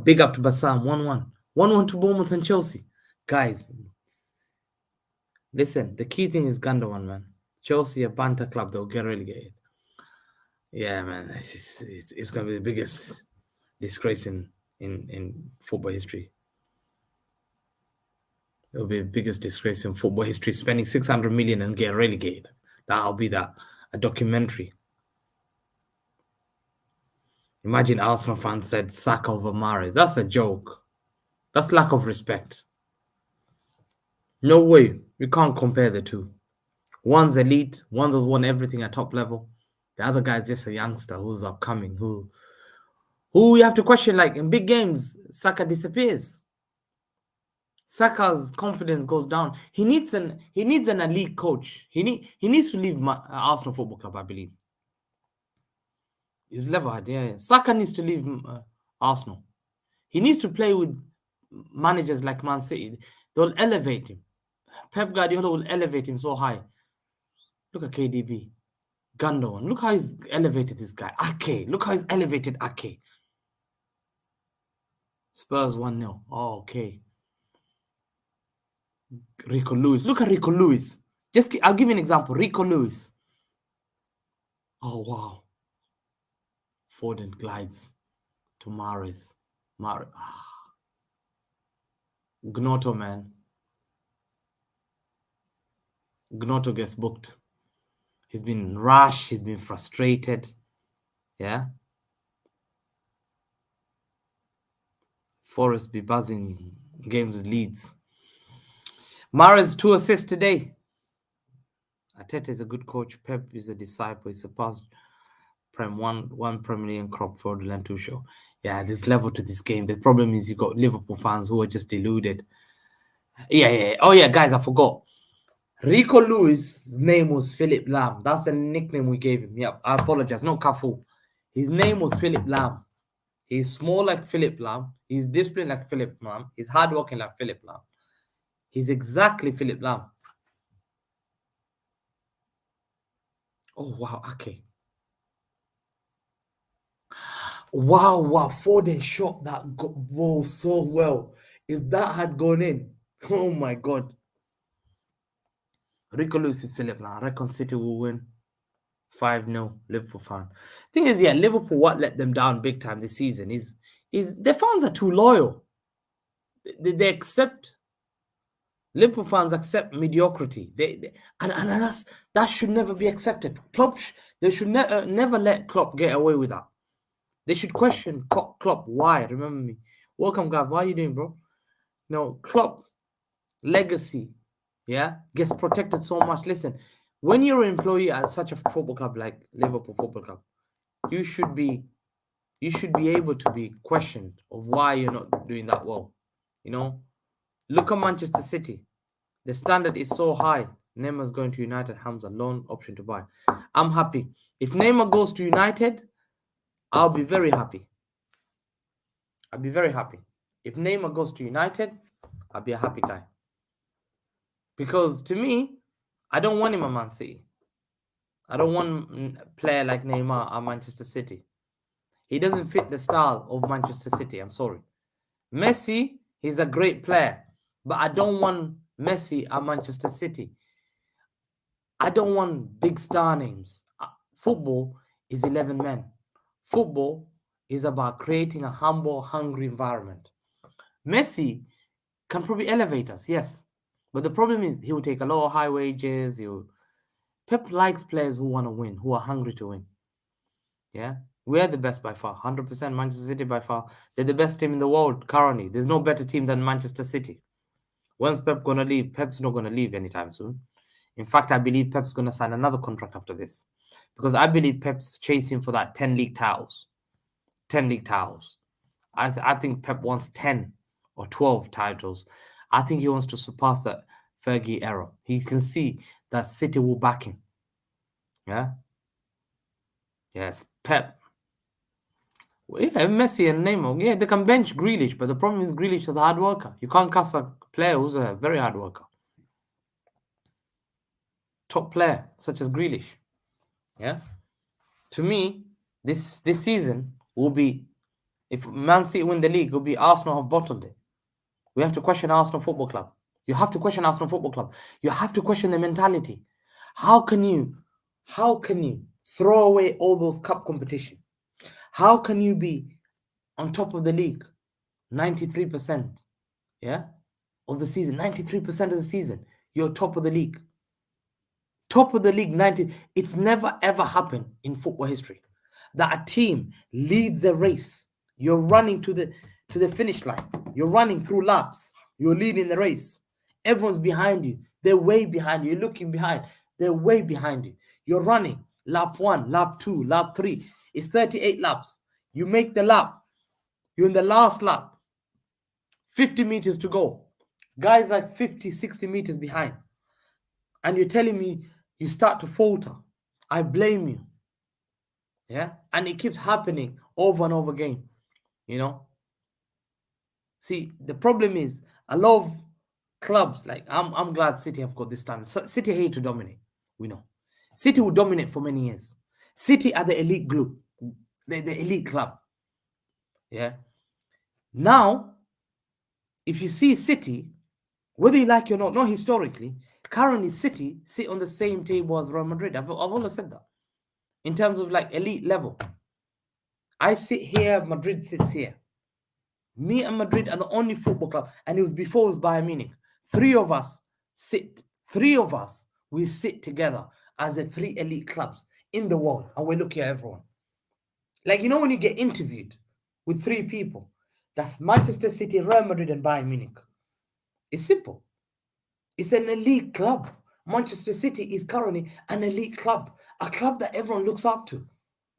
Speaker 1: Big up to Bassam, 1-1. 1-1 to Bournemouth and Chelsea. Guys, listen, the key thing is Gundogan, man. Chelsea, a banter club, they'll get relegated. Yeah, man, it's going to be the biggest disgrace in football history. It'll be the biggest disgrace in football history, spending 600 million and get relegated. That'll be a documentary. Imagine Arsenal fans said Saka over Mahrez. That's a joke. That's lack of respect. No way. You can't compare the two. One's elite, one has won everything at top level. The other guy's just a youngster who's upcoming, who you have to question. Like in big games, Saka disappears. Saka's confidence goes down. He needs an elite coach. He needs to leave Arsenal Football Club, I believe. He's level-headed, yeah. Saka needs to leave Arsenal. He needs to play with managers like Man City. They'll elevate him. Pep Guardiola will elevate him so high. Look at KDB. Gundogan. Look how he's elevated this guy. Ake. Look how he's elevated Ake. Spurs 1-0. Oh, okay. Rico Lewis. Look at Rico Lewis. I'll give you an example. Rico Lewis. Oh, wow. Foden glides to Mahrez. Gnotto, man. Gnotto gets booked. He's been rash. He's been frustrated. Yeah. Forest be buzzing games with Leeds. Mahrez 2 assists today. Arteta is a good coach. Pep is a disciple. He surpassed one Premier League crop for the Lentu show. Yeah, there's level to this game. The problem is you got Liverpool fans who are just deluded. Yeah. Oh yeah, guys, I forgot. Rico Lewis' name was Philip Lam. That's the nickname we gave him. Yeah, I apologize. Not Cafu. His name was Philip Lam. He's small like Philip Lam. He's disciplined like Philip Lam. He's hardworking like Philip Lam. He's exactly Philip Lam. Oh, wow. Okay. Wow. Foden shot that ball so well. If that had gone in, oh my God. Rico Lewis is Philip Lam. I reckon City will win 5-0. Liverpool fan. Thing is, yeah, Liverpool, what let them down big time this season is their fans are too loyal. They accept. Liverpool fans accept mediocrity. And that should never be accepted. They should never let Klopp get away with that. They should question Klopp. Why? Remember me. Welcome, Gav. What are you doing, bro? No, Klopp legacy, yeah, gets protected so much. Listen, when you're an employee at such a football club like Liverpool Football Club, you should be able to be questioned of why you're not doing that well. You know, look at Manchester City. The standard is so high. Neymar's going to United. Hamza, loan option to buy. I'm happy. If Neymar goes to United, I'll be very happy. I'll be very happy. If Neymar goes to United, I'll be a happy guy. Because to me, I don't want him at Man City. I don't want a player like Neymar at Manchester City. He doesn't fit the style of Manchester City. I'm sorry. Messi, he's a great player. But I don't want Messi at Manchester City. I don't want big star names. Football is 11 men. Football is about creating a humble, hungry environment. Messi can probably elevate us, yes. But the problem is he will take a lot of high wages. Pep likes players who want to win, who are hungry to win. Yeah, we are the best by far. 100% Manchester City by far. They're the best team in the world currently. There's no better team than Manchester City. When's Pep going to leave? Pep's not going to leave anytime soon. In fact, I believe Pep's going to sign another contract after this. Because I believe Pep's chasing for that 10 league titles. 10 league titles. I think Pep wants 10 or 12 titles. I think he wants to surpass that Fergie era. He can see that City will back him. Yeah? Yes, Pep. Well, yeah, Messi and Neymar. Yeah, they can bench Grealish, but the problem is Grealish is a hard worker. You can't cast a player who's a very hard worker. Top player, such as Grealish. Yeah? To me, this season will be, if Man City win the league, it will be Arsenal have bottled it. We have to question Arsenal Football Club. You have to question Arsenal Football Club. You have to question the mentality. How can you throw away all those cup competition? How can you be on top of the league 93%? Yeah, of the season, 93% of the season, you're top of the league. Top of the league, 90. It's never ever happened in football history. that a team leads the race. You're running to the finish line. You're running through laps. You're leading the race. Everyone's behind you. They're way behind you. You're looking behind. They're way behind you. You're running. Lap 1, lap 2, lap 3. It's 38 laps. You make the lap. You're in the last lap. 50 meters to go. Guys like 50, 60 meters behind. And you're telling me you start to falter. I blame you. Yeah? And it keeps happening over and over again. You know? See, the problem is a lot of clubs, like I'm glad City have got this time. City hate to dominate. We know. City will dominate for many years. City are the elite group. The elite club. Yeah? Now, if you see City, whether you like it or not historically, currently City sit on the same table as Real Madrid. I've always said that. In terms of like elite level. I sit here, Madrid sits here. Me and Madrid are the only football club, and it was before it was Bayern Munich. Three of us, we sit together as the three elite clubs in the world, and we're looking at everyone. Like, you know, when you get interviewed with three people, that's Manchester City, Real Madrid, and Bayern Munich. It's simple. It's an elite club. Manchester City is currently an elite club, a club that everyone looks up to.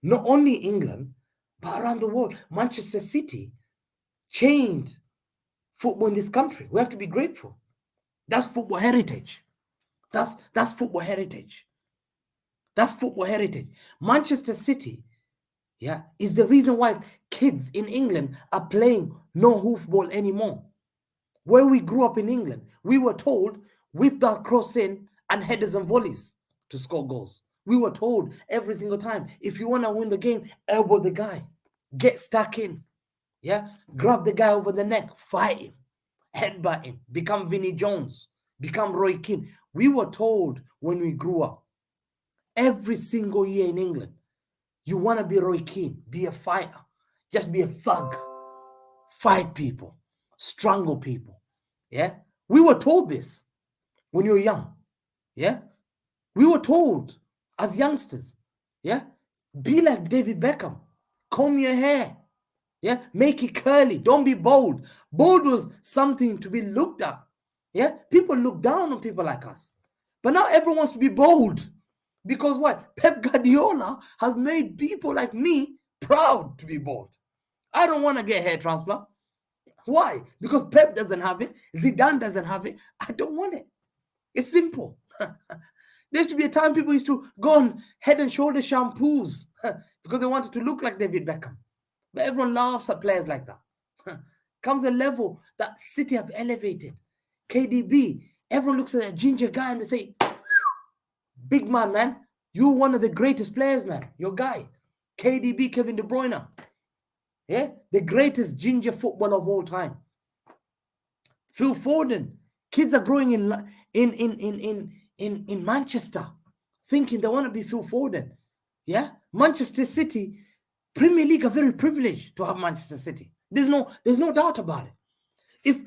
Speaker 1: Not only England, but around the world. Manchester City changed football in this country. We have to be grateful. That's football heritage. That's football heritage. That's football heritage. Manchester City, yeah, is the reason why kids in England are playing no hoofball anymore. Where we grew up in England, we were told, whip that cross in and headers and volleys to score goals. We were told every single time, if you want to win the game, elbow the guy, get stuck in, yeah, grab the guy over the neck, fight him, headbutt him, become Vinnie Jones, become Roy Keane. We were told when we grew up, every single year in England, you want to be Roy Keane, be a fighter, just be a thug, fight people, strangle people, yeah. We were told this when you were young, yeah. We were told as youngsters, yeah, be like David Beckham, comb your hair, yeah, make it curly, don't be bold. Bold was something to be looked at, yeah. People look down on people like us, but now everyone wants to be bold because what? Pep Guardiola has made people like me proud to be bold. I don't want to get hair transplant. Why? Because Pep doesn't have it, Zidane doesn't have it. I don't want it. It's simple. There used to be a time people used to go on head and shoulder shampoos because they wanted to look like David Beckham. But everyone laughs at players like that. Comes a level that City have elevated. KDB, everyone looks at that ginger guy and they say, big man, you're one of the greatest players, man. Your guy. KDB, Kevin De Bruyne. Yeah, the greatest ginger footballer of all time. Phil Foden. Kids are growing in Manchester, thinking they want to be Phil Foden. Yeah, Manchester City, Premier League are very privileged to have Manchester City. There's no doubt about it.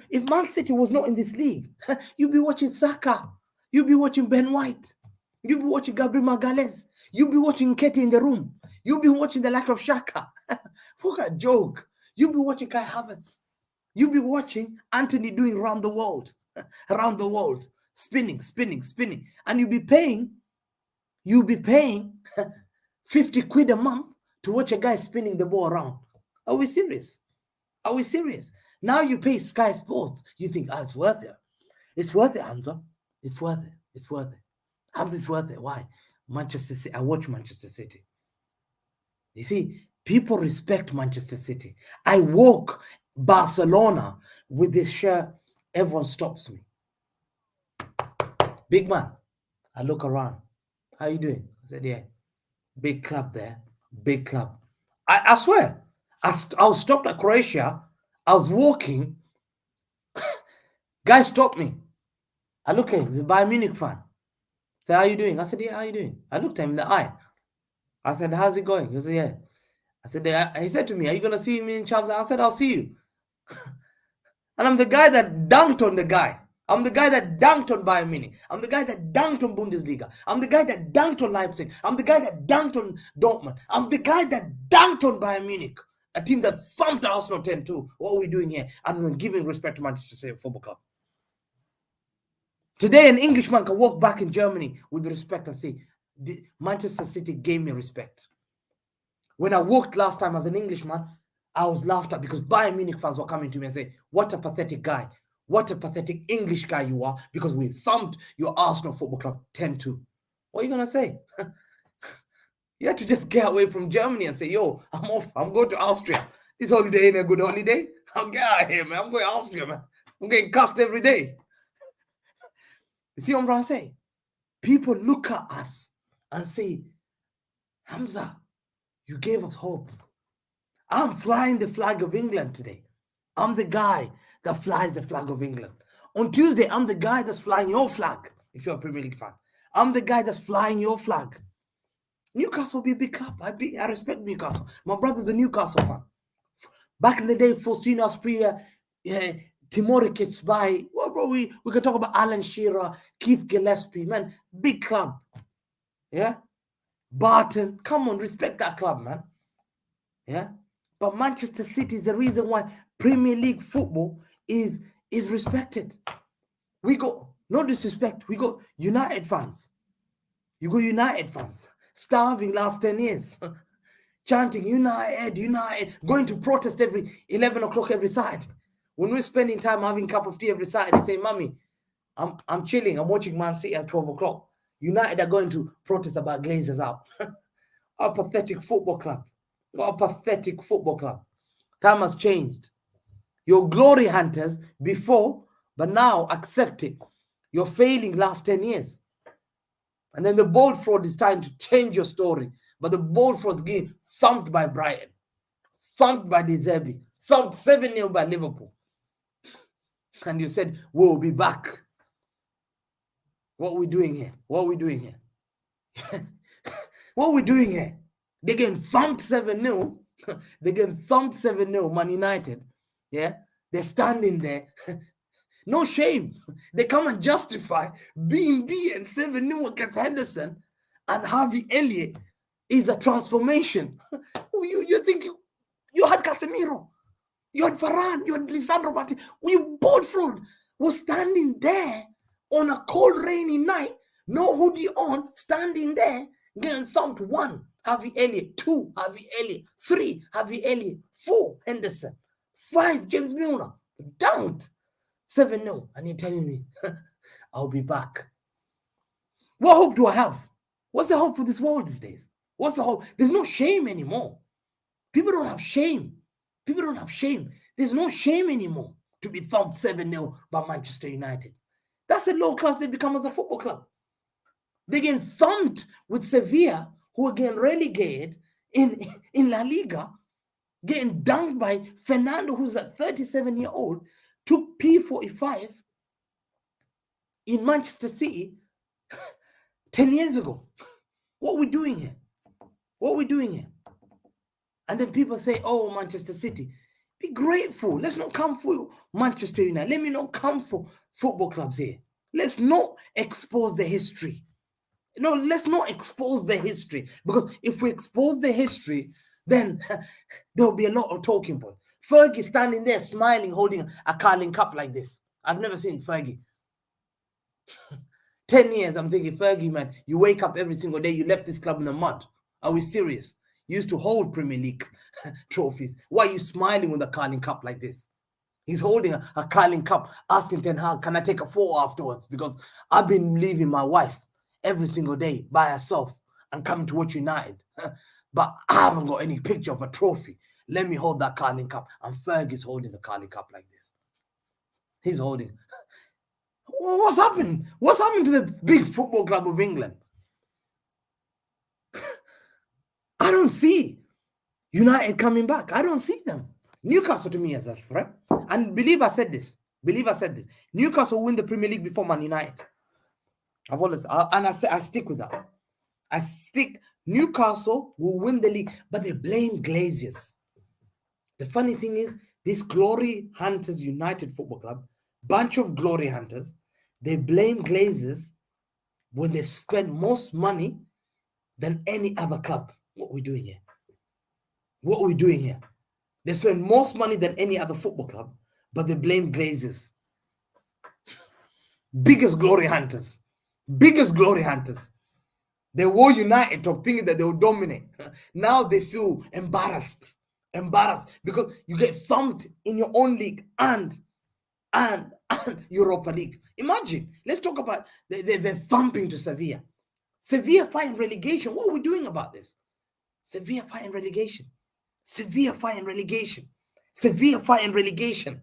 Speaker 1: If Man City was not in this league, you'd be watching Saka, you'd be watching Ben White, you'd be watching Gabriel Magalhaes, you'd be watching Nketiah in the room, you'd be watching the lack of Xhaka. What a joke! You'd be watching Kai Havertz. You'll be watching Anthony doing around the world, spinning. And you'll be paying 50 quid a month to watch a guy spinning the ball around. Are we serious? Now you pay Sky Sports. You think, it's worth it. It's worth it, Hamza. It's worth it. Hamza, it's worth it. Why? Manchester City. I watch Manchester City. You see, people respect Manchester City. I walk Barcelona with this shirt, everyone stops me. Big man, I look around. How you doing? I said, yeah. Big club there. Big club. I swear, I was stopped at Croatia. I was walking. Guy stopped me. I look at him. He's a Bayern Munich fan. Said, how you doing? I said, yeah, how you doing? I looked at him in the eye. I said, how's it going? He said, yeah. I said, he said to me, are you going to see me in Champions? I said, I'll see you. And I'm the guy that dunked on the guy. I'm the guy that dunked on Bayern Munich. I'm the guy that dunked on Bundesliga. I'm the guy that dunked on Leipzig. I'm the guy that dunked on Dortmund. I'm the guy that dunked on Bayern Munich, a team that thumped Arsenal 10-2. What are we doing here other than giving respect to Manchester City Football Club? Today, an Englishman can walk back in Germany with respect and say, Manchester City gave me respect. When I walked last time as an Englishman, I was laughed at because Bayern Munich fans were coming to me and saying, what a pathetic guy. What a pathetic English guy you are because we thumped your Arsenal Football Club 10-2. What are you going to say? You have to just get away from Germany and say, yo, I'm off. I'm going to Austria. This holiday ain't a good holiday. I'll get out of here, man. I'm going to Austria, man. I'm getting cussed every day. You see what I'm trying to say? People look at us and say, Hamza, you gave us hope. I'm flying the flag of England today. I'm the guy that flies the flag of England. On Tuesday, I'm the guy that's flying your flag, if you're a Premier League fan. I'm the guy that's flying your flag. Newcastle will be a big club. I respect Newcastle. My brother's a Newcastle fan. Back in the day, Faustino Asprilla, Timori Kitsbai. Well, bro, we can talk about Alan Shearer, Keith Gillespie, man. Big club. Yeah? Barton. Come on, respect that club, man. Yeah? But Manchester City is the reason why Premier League football is respected. We got, no disrespect, we got United fans. You got United fans starving last 10 years. Chanting United, United, going to protest every 11 o'clock every Saturday. When we're spending time having a cup of tea every Saturday, they say, Mommy, I'm chilling, I'm watching Man City at 12 o'clock. United are going to protest about Glazers out. A pathetic football club. What a pathetic football club. Time has changed. You're glory hunters before, but now accept it. You're failing last 10 years. And then the bold fraud is trying to change your story. But the bold fraud is getting thumped by Brighton, thumped by De Zerbi, thumped 7-0 by Liverpool. And you said, we'll be back. What are we doing here? What are we doing here? What are we doing here? They're getting thumped 7-0. They're getting thumped 7-0, Man United. Yeah? They're standing there. No shame. They come and justify being beaten 7-0 against Henderson, and Harvey Elliott is a transformation. You think you had Casemiro, you had Varane, you had Lisandro Martinez. You both fraud was standing there on a cold, rainy night, no hoodie on, standing there, getting thumped. 1, Harvey Elliott. 2, Harvey Elliott. 3, Harvey Elliott. 4, Henderson. 5, James Milner. Dunked. 7-0. And you're telling me, I'll be back. What hope do I have? What's the hope for this world these days? What's the hope? There's no shame anymore. People don't have shame. People don't have shame. There's no shame anymore to be thumped 7-0 by Manchester United. That's the low class they become as a football club. They're getting thumped with Sevilla, who are getting relegated in La Liga, getting dunked by Fernando, who's a 37-year-old, took P45 in Manchester City 10 years ago. What are we doing here? What are we doing here? And then people say, oh, Manchester City. Be grateful. Let's not come for Manchester United. Let me not come for football clubs here. Let's not expose the history. No, let's not expose the history. Because if we expose the history, then there'll be a lot of talking points. Fergie standing there smiling, holding a Carling Cup like this. I've never seen Fergie. 10 years, I'm thinking, Fergie, man, you wake up every single day, you left this club in the mud. Are we serious? You used to hold Premier League trophies. Why are you smiling with a Carling Cup like this? He's holding a Carling Cup, asking Ten Hag, can I take a photo afterwards? Because I've been leaving my wife every single day by herself and coming to watch United. But I haven't got any picture of a trophy. Let me hold that Carling Cup. And Fergie's holding the Carling Cup like this. He's holding. What's happened? What's happened to the big football club of England? I don't see United coming back. I don't see them. Newcastle to me is a threat. And believe I said this. Newcastle will win the Premier League before Man United. I stick with that. Newcastle will win the league, but they blame Glaziers. The funny thing is, this Glory Hunters United Football Club, bunch of glory hunters, They blame Glazers when they've spent most money than any other club. What are we doing here? What are we doing here? They spend most money than any other football club, but they blame Glazers. Biggest glory hunters. Biggest glory hunters. They were United top thinking that they will dominate. Now they feel embarrassed. Embarrassed because you get thumped in your own league and Europa League. Imagine, let's talk about the thumping to Sevilla. Sevilla fighting relegation. What are we doing about this? Sevilla fighting relegation. Sevilla fighting relegation. Sevilla fighting relegation.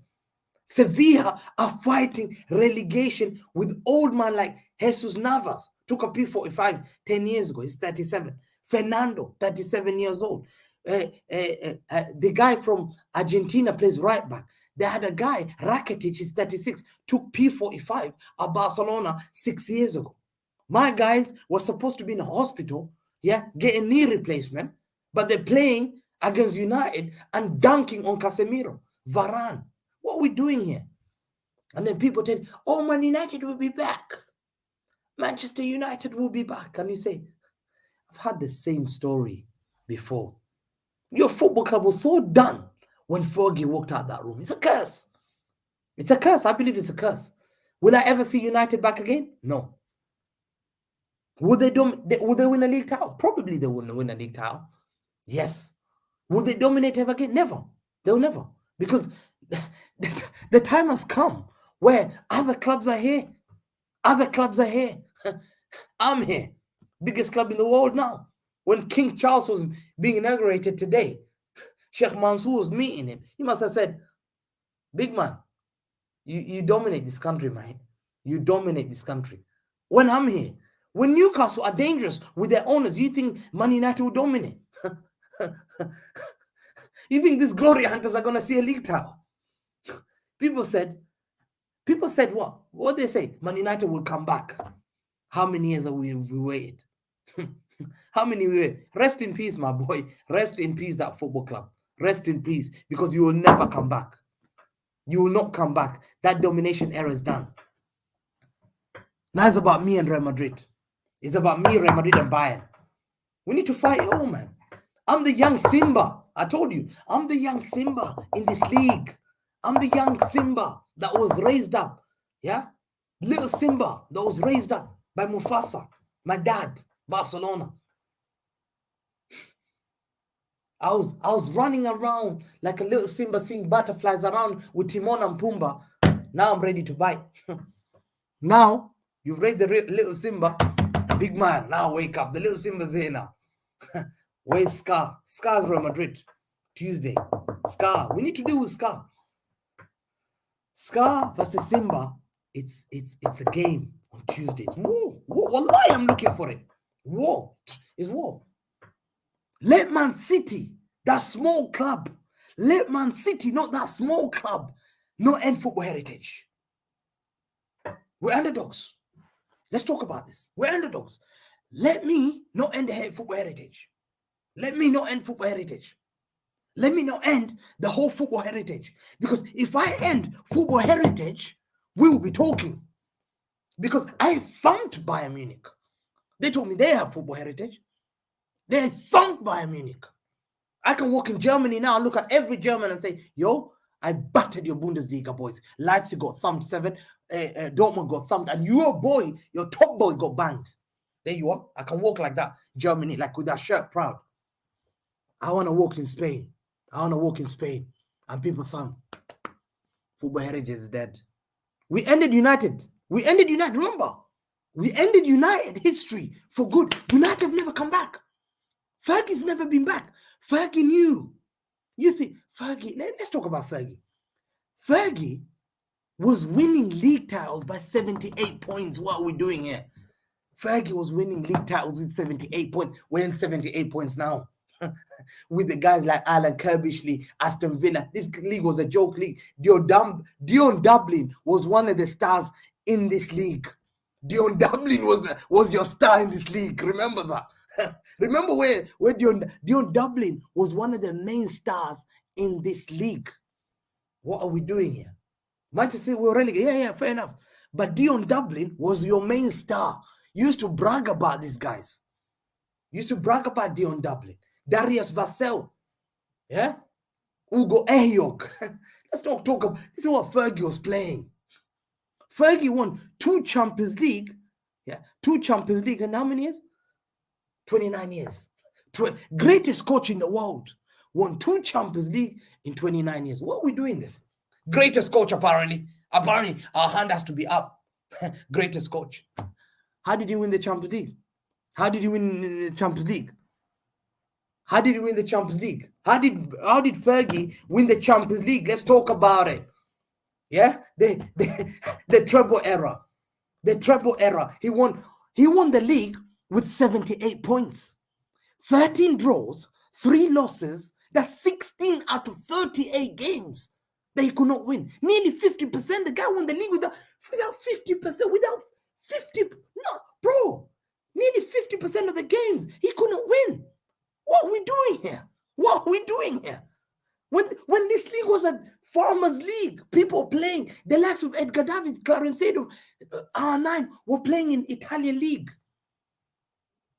Speaker 1: Sevilla are fighting relegation with old man like Jesus Navas. Took a P45 10 years ago. He's 37. Fernando, 37 years old. The guy from Argentina plays right back. They had a guy, Rakitic, is 36, took P45 at Barcelona 6 years ago. My guys were supposed to be in a hospital, getting knee replacement, but they're playing against United and dunking on Casemiro, Varane. What are we doing here? And then people tell, oh, Man United will be back. Manchester United will be back. And you say, I've had the same story before. Your football club was so done when Fergie walked out that room. It's a curse. It's a curse. I believe it's a curse. Will I ever see United back again? No. Will they win a league title? Probably they wouldn't win a league title. Yes. Will they dominate ever again? Never. They'll never. Because the time has come where other clubs are here. Other clubs are here. I'm here. Biggest club in the world now. When King Charles was being inaugurated today, Sheikh Mansour was meeting him. He must have said, big man, you dominate this country, man. You dominate this country. When I'm here, when Newcastle are dangerous with their owners, you think Man United will dominate? You think these glory hunters are going to see a league title? People said what? What they say? Man United will come back. How many years have we waited? How many we wait? Rest in peace, my boy. Rest in peace, that football club. Rest in peace, because you will never come back. You will not come back. That domination era is done. Now it's about me and Real Madrid. It's about me, Real Madrid, and Bayern. We need to fight it all, man. I'm the young Simba. I told you, I'm the young Simba in this league. I'm the young Simba that was raised up. Yeah? Little Simba that was raised up by Mufasa, my dad, Barcelona. I was running around like a little Simba seeing butterflies around with Timon and Pumbaa. Now I'm ready to bite. Now, you've raised the little Simba, big man. Now wake up. The little Simba's here now. Where's Scar? Scar's Real Madrid. Tuesday. Scar. We need to deal with Scar. Scar versus Simba. It's a game on Tuesday. It's war. Wallahi, I'm looking for it. War. It's war. Let Man City, that small club, let Man City, not that small club, not end football heritage. We're underdogs. Let's talk about this. We're underdogs. Let me not end the football heritage. Let me not end football heritage. Let me not end the whole football heritage. Because if I end football heritage, we will be talking. Because I thumped Bayern Munich. They told me they have football heritage. They thumped Bayern Munich. I can walk in Germany now and look at every German and say, yo, I battered your Bundesliga boys. Leipzig got thumped 7. Dortmund got thumped. And your boy, your top boy got banged. There you are. I can walk like that. Germany, like with that shirt, proud. I want to walk in Spain. And people say, football heritage is dead. We ended United. Remember? We ended United history for good. United have never come back. Fergie's never been back. Fergie knew. You think, Fergie, let's talk about Fergie. Fergie was winning league titles by 78 points. What are we doing here? Fergie was winning league titles with 78 points. We're in 78 points now. With the guys like Alan Kirbishley, Aston Villa. This league was a joke league. Dion Dublin was one of the stars in this league. Dion Dublin was your star in this league. Remember that. Remember where Dion Dublin was one of the main stars in this league. What are we doing here? Manchester City were relegated. Yeah, fair enough. But Dion Dublin was your main star. You used to brag about these guys. You used to brag about Dion Dublin, Darius Vassell, yeah, Ugo Ehiogu. Let's not talk about this. Is what Fergie was playing. Fergie won 2 Champions League, 2 Champions League, and how many years? 29 years. Greatest coach in the world won 2 Champions League in 29 years. What are we doing this? Greatest coach, apparently. Apparently, our hand has to be up. Greatest coach. How did he win the Champions League? How did he win the Champions League? How did he win the Champions League? How did Fergie win the Champions League? Let's talk about it. Yeah, the treble era. The treble era. He won the league with 78 points. 13 draws, 3 losses. That's 16 out of 38 games that he could not win. Nearly 50%. The guy won the league without 50%. Without 50. No, bro. Nearly 50% of the games he couldn't win. What are we doing here? What are we doing here? When this league was a farmers' league, people playing, the likes of Edgar Davids, Clarence Seedorf, R9 were playing in Italian league.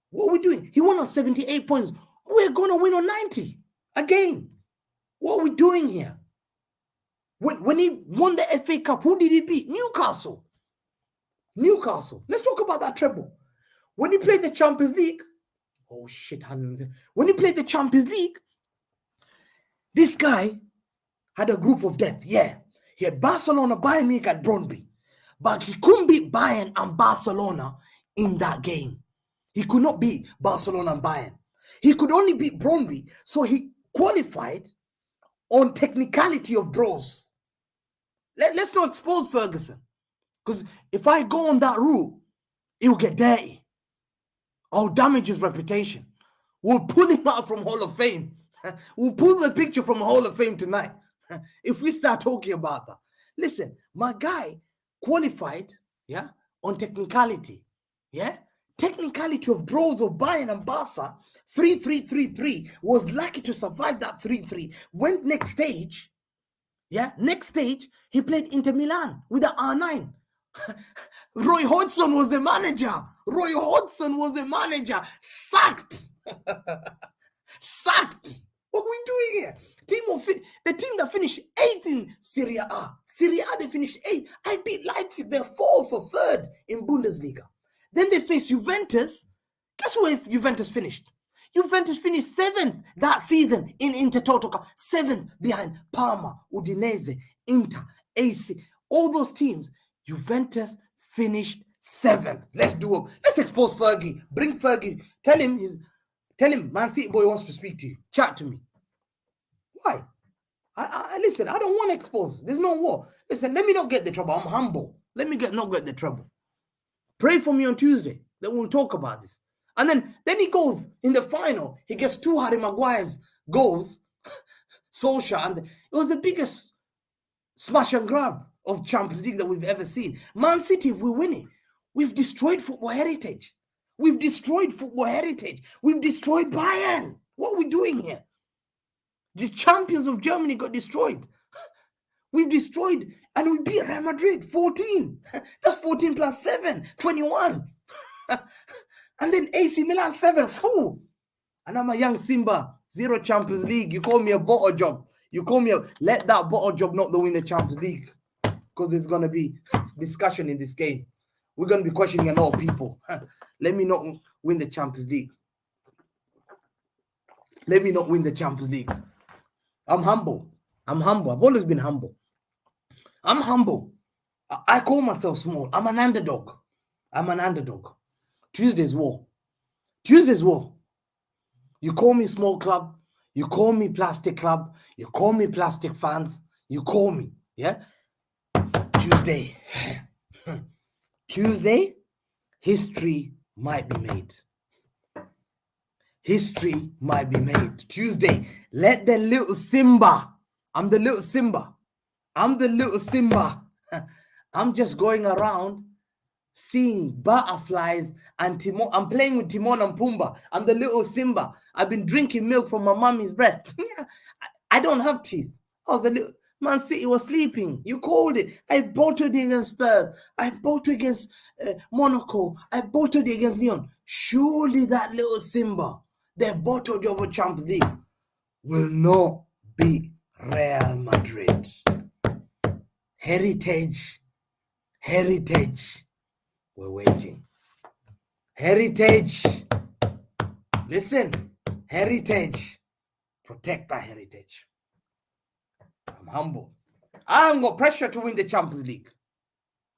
Speaker 1: What are we doing? He won on 78 points. We're going to win on 90 again. What are we doing here? When he won the FA Cup, who did he beat? Newcastle. Let's talk about that treble. When he played the Champions League, oh shit, when he played the Champions League, this guy had a group of death. Yeah, he had Barcelona, Bayern Munich, and Brøndby, but he couldn't beat Bayern and Barcelona in that game. He could not beat Barcelona and Bayern. He could only beat Brøndby, so he qualified on technicality of draws. Let's not expose Ferguson, because if I go on that route, it will get dirty. I'll damage his reputation. We'll pull him out from Hall of Fame. We'll pull the picture from Hall of Fame tonight if we start talking about that. Listen, my guy qualified, on technicality, technicality of draws of Bayern and Barca, 3-3-3-3, was lucky to survive that 3-3. Went next stage, he played Inter Milan with the R9. Roy Hodgson was the manager. Sacked. Sacked. What are we doing here? The team that finished 8th in Serie A. They finished 8th. I beat Leipzig. They're 4th or 3rd in Bundesliga. Then they faced Juventus. Guess where Juventus finished? Juventus finished 7th that season in Intertoto Cup. 7th behind Parma, Udinese, Inter, AC. All those teams. Juventus finished 7th. Let's expose Fergie. Bring Fergie. Tell him Man City boy wants to speak to you. Chat to me. Why? I listen, I don't want to expose. There's no war. Listen, let me not get the trouble. I'm humble. Let me not get the trouble. Pray for me on Tuesday. Then we'll talk about this. And then he goes in the final. He gets 2 Harry Maguire's goals. Solskjaer. And it was the biggest smash and grab of Champions League that we've ever seen. Man City, if we win it, we've destroyed football heritage. We've destroyed Bayern. What are we doing here? The champions of Germany got destroyed. We've destroyed, and we beat Real Madrid 14. That's 14 plus 7, 21. And then AC Milan 7. Ooh. And I'm a young Simba, 0 Champions League. You call me a bottle job. Let that bottle job not win the Champions League. Because there's going to be discussion in this game. We're going to be questioning a lot of people. Let me not win the Champions League. Let me not win the Champions League. I'm humble. I've always been humble. I'm humble. I call myself small. I'm an underdog. Tuesday's war. You call me small club. You call me plastic club. You call me plastic fans. You call me. Yeah? Tuesday, history might be made. Tuesday, let the little Simba. I'm the little Simba. I'm just going around seeing butterflies and Timon. I'm playing with Timon and Pumbaa. I'm the little Simba. I've been drinking milk from my mommy's breast. I don't have teeth. I was a little. Man City was sleeping. You called it. I bolted against Spurs. I bolted against Monaco. I bolted against Lyon. Surely that little Simba, they bottled over Champions League, will not beat Real Madrid. Heritage. We're waiting. Heritage. Listen, heritage. Protect that heritage. I'm humble. I ain't got pressure to win the Champions League.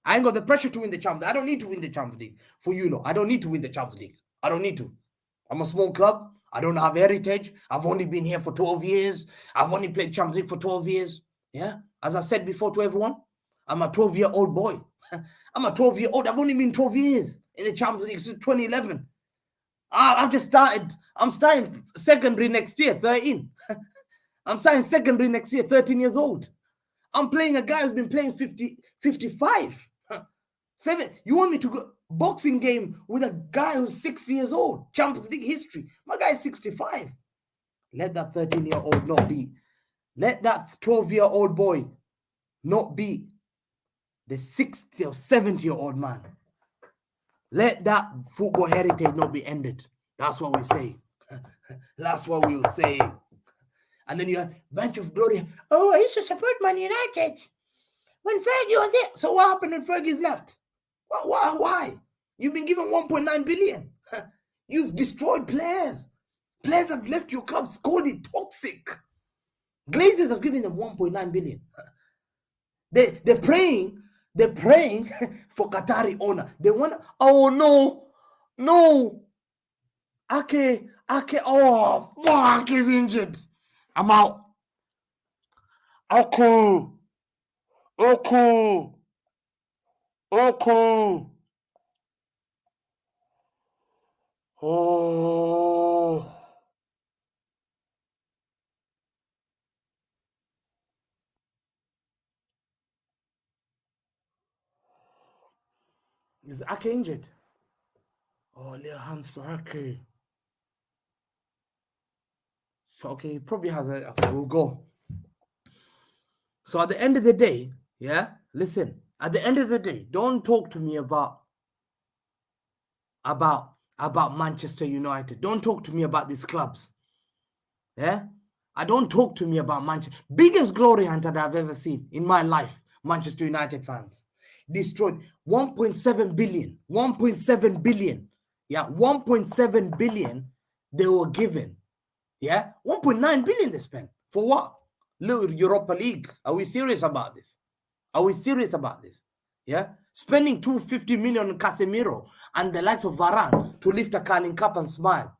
Speaker 1: I ain't got the pressure to win the Champions League. I don't need to win the Champions League for you lot. I don't need to win the Champions League. I don't need to. I'm a small club. I don't have heritage. I've only been here for 12 years. I've only played Champions League for 12 years. Yeah. As I said before to everyone, I'm a 12-year-old boy. I'm a 12-year-old. I've only been 12 years in the Champions League since 2011. I've just started. I'm starting secondary next year, 13. I'm starting secondary next year, 13 years old. I'm playing a guy who's been playing 55. 7. You want me to go boxing game with a guy who's 60 years old? Champions League history. My guy is 65. Let that 13-year-old not be. Let that 12-year-old boy not be the 60 or 70-year-old man. Let that football heritage not be ended. That's what we say. That's what we'll say. And then you have bunch of glory. Oh, I used to support Man United when Fergie was it. So what happened when Fergie's left? Why? You've been given 1.9 billion. You've destroyed players. Players have left your club, called it toxic. Glazers have given them 1.9 billion. They're praying for Qatari owner. They want. Oh no. Ake. Oh fuck! He's injured. I'm out. Okay. Oh. Is Ake injured? Oh, little Hamza Ake. So, okay, he probably has a. Okay, we'll go. So at the end of the day, yeah, listen. At the end of the day, don't talk to me about Manchester United. Don't talk to me about these clubs. Yeah, I don't talk to me about Manchester. Biggest glory hunter that I've ever seen in my life. Manchester United fans destroyed 1.7 billion. 1.7 billion. Yeah, 1.7 billion they were given. Yeah, 1.9 billion they spent for what? Little Europa League. Are we serious about this? Yeah, spending 250 million on Casemiro and the likes of Varane to lift a Carling Cup and smile.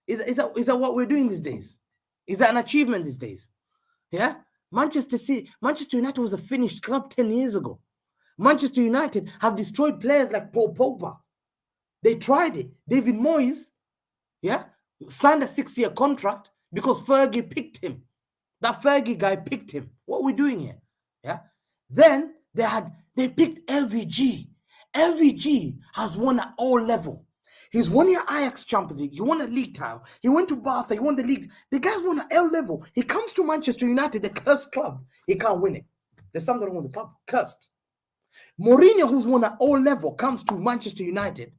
Speaker 1: Is that what we're doing these days? Is that an achievement these days? Yeah, Manchester United was a finished club 10 years ago. Manchester United have destroyed players like Paul Pogba. They tried it. David Moyes, yeah, signed a 6-year contract because Fergie picked him. That Fergie guy picked him. What are we doing here? Yeah. Then they picked LVG. LVG has won at all level. He's won your Ajax Champions League. He won a league title. He went to Barca. He won the league. The guy's won at L level. He comes to Manchester United, the cursed club. He can't win it. There's something wrong with the club. Cursed. Mourinho, who's won at all level, comes to Manchester United.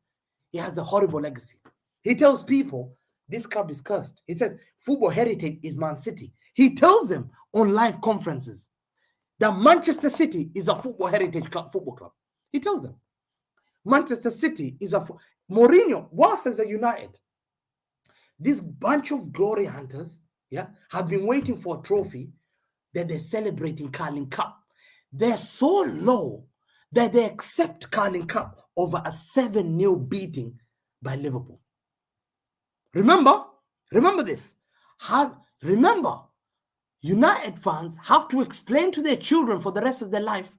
Speaker 1: He has a horrible legacy. He tells people this club is cursed. He says football heritage is Man City. He tells them on live conferences that Manchester City is a football heritage club, football club. He tells them Manchester City is a Mourinho, whilst as a United, this bunch of glory hunters, yeah, have been waiting for a trophy that they're celebrating Carling Cup. They're so low that they accept Carling Cup over a 7-0 beating by Liverpool. Remember this. Remember, United fans have to explain to their children for the rest of their life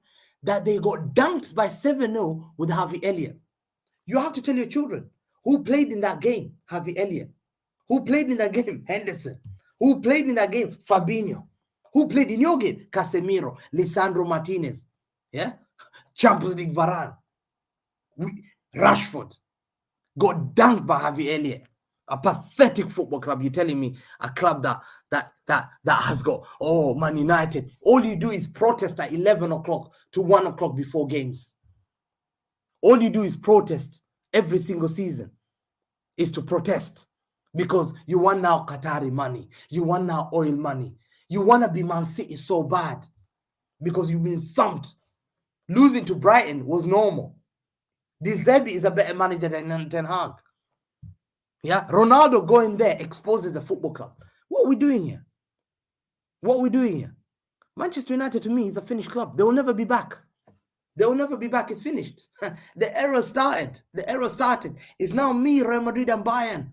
Speaker 1: that they got dunked by 7-0 with Harvey Elliott. You have to tell your children who played in that game, Harvey Elliott. Who played in that game, Henderson. Who played in that game, Fabinho. Who played in your game, Casemiro, Lisandro Martinez. Yeah? Champions League Varane. Rashford got dunked by Harvey Elliott. A pathetic football club. You're telling me a club that has got, oh, Man United. All you do is protest at 11 o'clock to 1 o'clock before games. All you do is protest every single season. Is to protest because you want now Qatari money. You want now oil money. You want to be Man City so bad because you've been thumped. Losing to Brighton was normal. De Zerbi is a better manager than Ten Hag. Yeah, Ronaldo going there exposes the football club. What are we doing here? What are we doing here? Manchester United, to me, is a finished club. They will never be back. They will never be back. It's finished. The era started. The era started. It's now me, Real Madrid and Bayern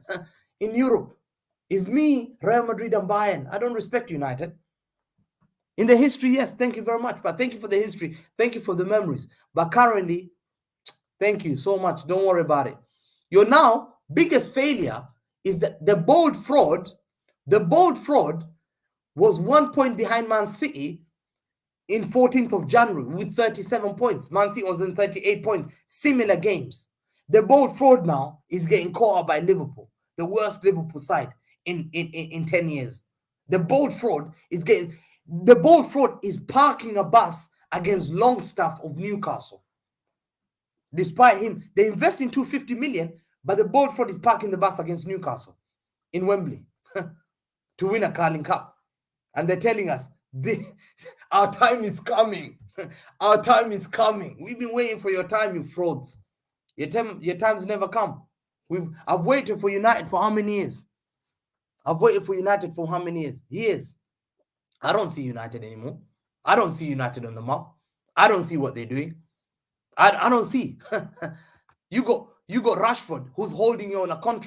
Speaker 1: in Europe. It's me, Real Madrid and Bayern. I don't respect United. In the history, yes, thank you very much. But thank you for the history. Thank you for the memories. But currently, thank you so much. Don't worry about it. Your now biggest failure is that the bold fraud was 1 point behind Man City in 14th of January with 37 points. Man City was in 38 points. Similar games. The bold fraud now is getting caught up by Liverpool, the worst Liverpool side in 10 years. The bold fraud is parking a bus against Longstaff of Newcastle. Despite him, they invest in 250 million, but the bold fraud is parking the bus against Newcastle in Wembley to win a Carling Cup. And they're telling us, our time is coming. Our time is coming. We've been waiting for your time, you frauds. Your time's never come. I've waited for United for how many years? I've waited for United for how many years? Years. I don't see United anymore. I don't see United on the map. I don't see what they're doing. I don't see. You got Rashford, who's holding you on a contract.